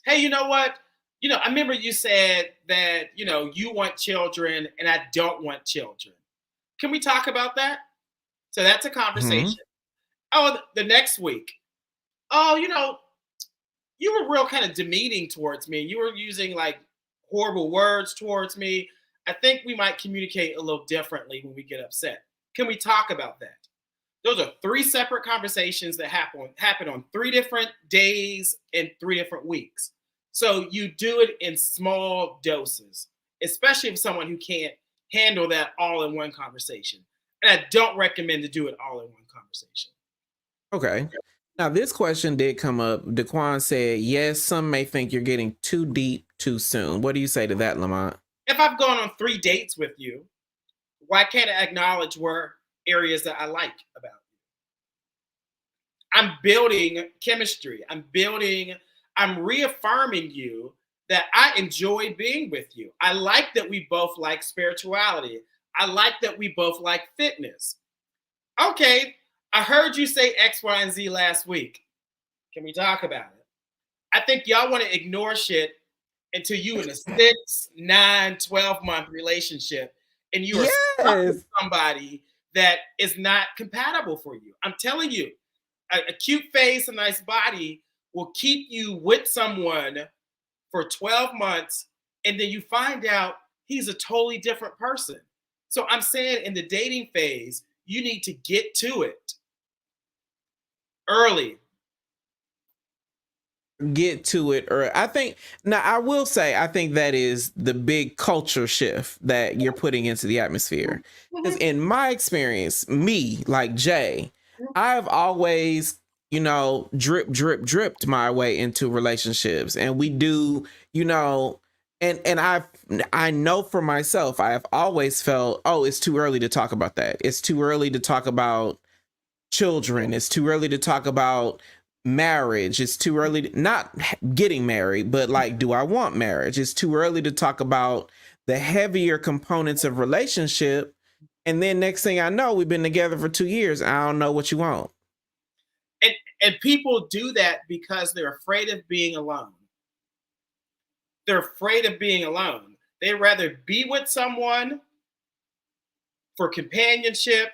Speaker 2: hey, you know what? You know, I remember you said that, you know, you want children and I don't want children. Can we talk about that? So that's a conversation. Oh, the next week. Oh, you know, you were real kind of demeaning towards me. You were using like horrible words towards me. I think we might communicate a little differently when we get upset. Can we talk about that? Those are 3 separate conversations that happen on 3 different days and 3 different weeks. So you do it in small doses, especially if someone who can't handle that all in one conversation. And I don't recommend to do it all in one conversation.
Speaker 1: Okay. Now, this question did come up. Daquan said, yes, some may think you're getting too deep too soon. What do you say to that, Lamont?
Speaker 2: If I've gone on 3 dates with you, why can't I acknowledge where areas that I like about you? I'm building chemistry. I'm reaffirming you that I enjoy being with you. I like that we both like spirituality. I like that we both like fitness. Okay, I heard you say X, Y, and Z last week. Can we talk about it? I think y'all want to ignore shit until you in a 6, 9, 12-month relationship and you are stuck with
Speaker 1: Yes.
Speaker 2: somebody that is not compatible for you. I'm telling you, a cute face, a nice body will keep you with someone for 12 months, and then you find out he's a totally different person. So I'm saying in the dating phase, you need to get to it early.
Speaker 1: Get to it, or I think now I will say I think that is the big culture shift that you're putting into the atmosphere. Because in my experience, me, like Jay, I've always, dripped my way into relationships, and we do, and I know for myself, I have always felt, oh, it's too early to talk about that. It's too early to talk about children. It's too early to talk about marriage. It's too early to, not getting married, but like, do I want marriage? It's too early to talk about the heavier components of relationship. And then next thing I know, we've been together for 2 years. I don't know what you want.
Speaker 2: And people do that because they're afraid of being alone. They're afraid of being alone. They'd rather be with someone for companionship,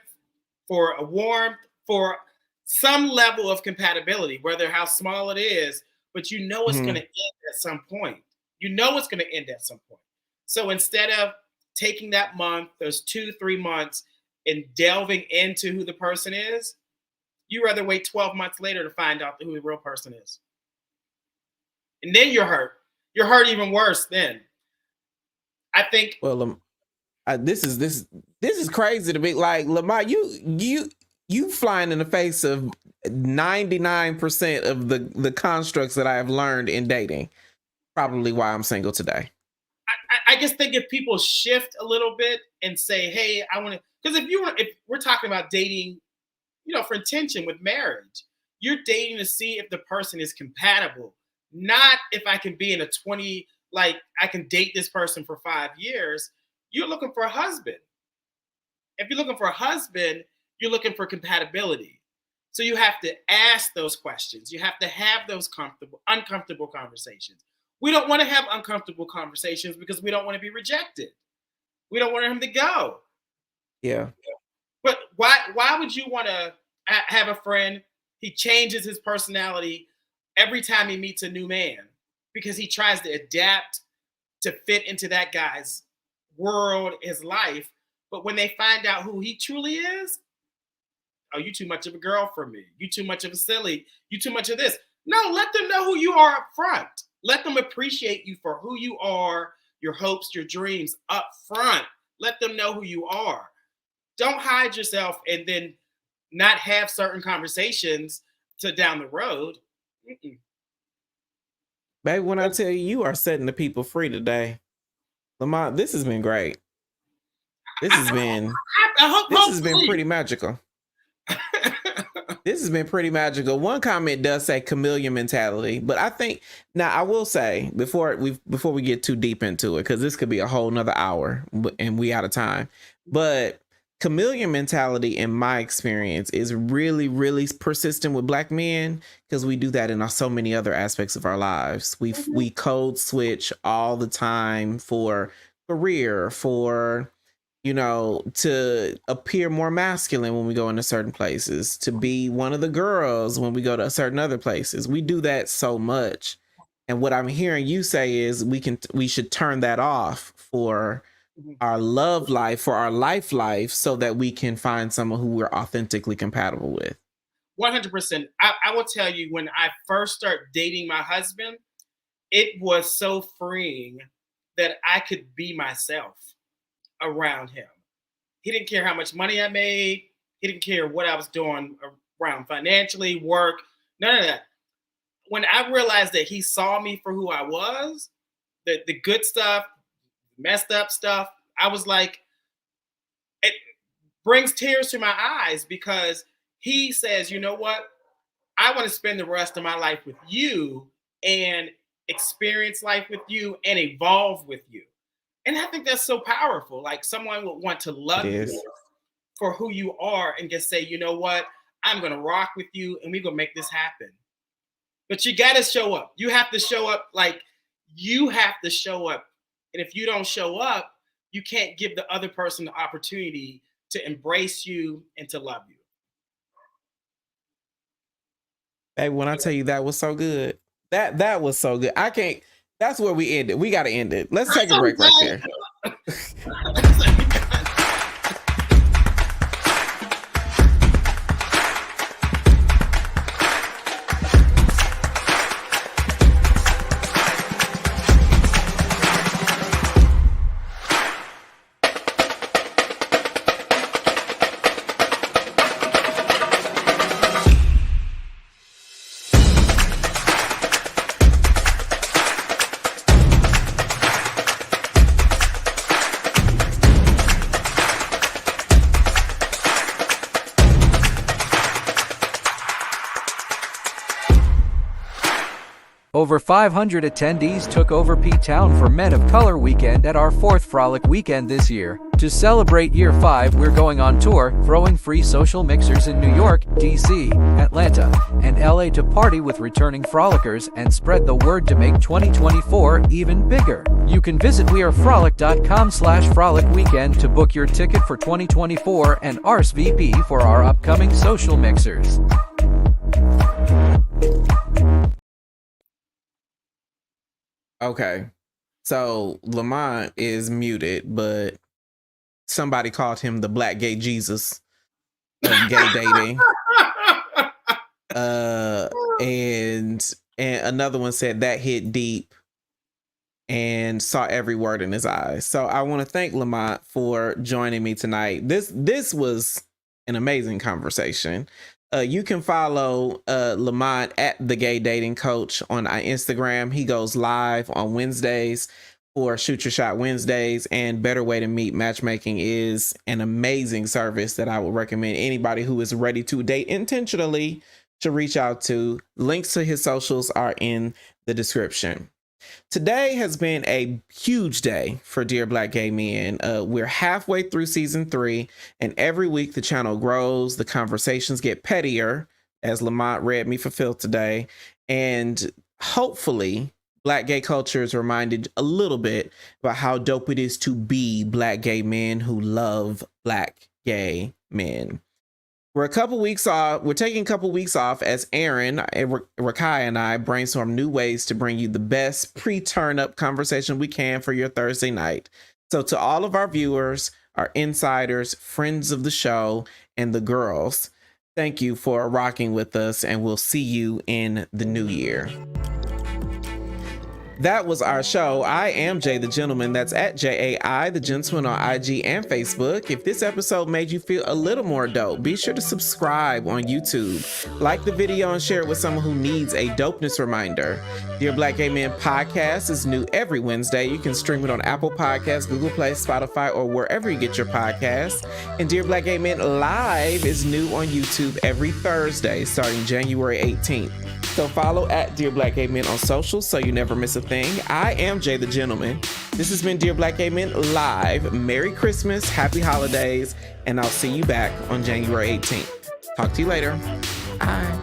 Speaker 2: for a warmth, for some level of compatibility, whether how small it is, but you know it's going to end at some point. You know it's going to end at some point. So instead of taking that month, those 2-3 months, and delving into who the person is, you rather wait 12 months later to find out who the real person is. And then you're hurt. You're hurt even worse then. I think.
Speaker 1: Well, this is crazy to be like, Lamar, you flying in the face of 99% of the constructs that I have learned in dating. Probably why I'm single today.
Speaker 2: I just think if people shift a little bit and say, hey, I want to, because if we're talking about dating, for intention with marriage, you're dating to see if the person is compatible, not if I can be in a 20, like I can date this person for 5 years. You're looking for a husband. If you're looking for a husband, you're looking for compatibility. So you have to ask those questions. You have to have those uncomfortable conversations. We don't want to have uncomfortable conversations because we don't want to be rejected. We don't want him to go.
Speaker 1: Yeah.
Speaker 2: But why would you want to have a friend? He changes his personality every time he meets a new man because he tries to adapt to fit into that guy's world, his life. But when they find out who he truly is, oh, you too much of a girl for me. You too much of a silly. You too much of this. No, let them know who you are up front. Let them appreciate you for who you are, your hopes, your dreams up front. Let them know who you are. Don't hide yourself and then not have certain conversations to down the road. Mm-mm.
Speaker 1: Baby, when I tell you, you are setting the people free today. Lamont, this has been great. This has been pretty magical. This has been pretty magical. One comment does say chameleon mentality, but I think now I will say before we get too deep into it, because this could be a whole nother hour and we out of time. But chameleon mentality, in my experience, is really, really persistent with Black men because we do that in so many other aspects of our lives. We code switch all the time for career, for to appear more masculine when we go into certain places, to be one of the girls when we go to certain other places. We do that so much. And what I'm hearing you say is we should turn that off for our love life, for our life, so that we can find someone who we're authentically compatible with.
Speaker 2: 100%. I will tell you, when I first started dating my husband, it was so freeing that I could be myself around him. He didn't care how much money I made. He didn't care what I was doing around financially, work, none of that. When I realized that he saw me for who I was, the good stuff, messed up stuff, I was like, it brings tears to my eyes because he says, you know what? I want to spend the rest of my life with you and experience life with you and evolve with you. And I think that's so powerful. Like someone would want to love you for who you are and just say, you know what? I'm going to rock with you and we're going to make this happen. But you got to show up. You have to show up. Like, you have to show up. And if you don't show up, you can't give the other person the opportunity to embrace you and to love you.
Speaker 1: Hey, when I tell you that was so good, that was so good. I can't. That's where we end it. We got to end it. Let's take a break right there.
Speaker 7: Over 500 attendees took over P-Town for Men of Color Weekend at our 4th Frolic Weekend this year. To celebrate Year 5, we're going on tour, throwing free social mixers in New York, DC, Atlanta, and LA to party with returning frolickers and spread the word to make 2024 even bigger. You can visit wearefrolic.com/frolic weekend to book your ticket for 2024 and RSVP for our upcoming social mixers.
Speaker 1: Okay, so Lamont is muted, but somebody called him the Black Gay Jesus of gay dating. And another one said that hit deep and saw every word in his eyes. So I want to thank Lamont for joining me tonight. This was an amazing conversation. You can follow Lamont at The Gay Dating Coach on Instagram. He goes live on Wednesdays for Shoot Your Shot Wednesdays, and Better Way to Meet Matchmaking is an amazing service that I would recommend anybody who is ready to date intentionally to reach out to. Links to his socials are in the description. Today has been a huge day for Dear Black Gay Men. We're halfway through season 3, and every week the channel grows, the conversations get pettier, as Lamont read me for filth today, and hopefully Black gay culture is reminded a little bit about how dope it is to be Black gay men who love Black gay men. We're taking a couple weeks off as Aaron, Rakai, and I brainstorm new ways to bring you the best pre-turn up conversation we can for your Thursday night. So to all of our viewers, our insiders, friends of the show, and the girls, thank you for rocking with us, and we'll see you in the new year. That was our show. I am Jay the Gentleman. That's at JAI the Gentleman on IG and Facebook. If this episode made you feel a little more dope, be sure to subscribe on YouTube. Like the video and share it with someone who needs a dopeness reminder. Dear Black Gay Men podcast is new every Wednesday. You can stream it on Apple Podcasts, Google Play, Spotify, or wherever you get your podcasts. And Dear Black Gay Men Live is new on YouTube every Thursday starting January 18th. So follow at Dear Black Gay Men on socials so you never miss a thing. I am Jay the Gentleman. This has been Dear Black Gay Men Live. Merry Christmas, Happy Holidays, and I'll see you back on January 18th. Talk to you later. Bye.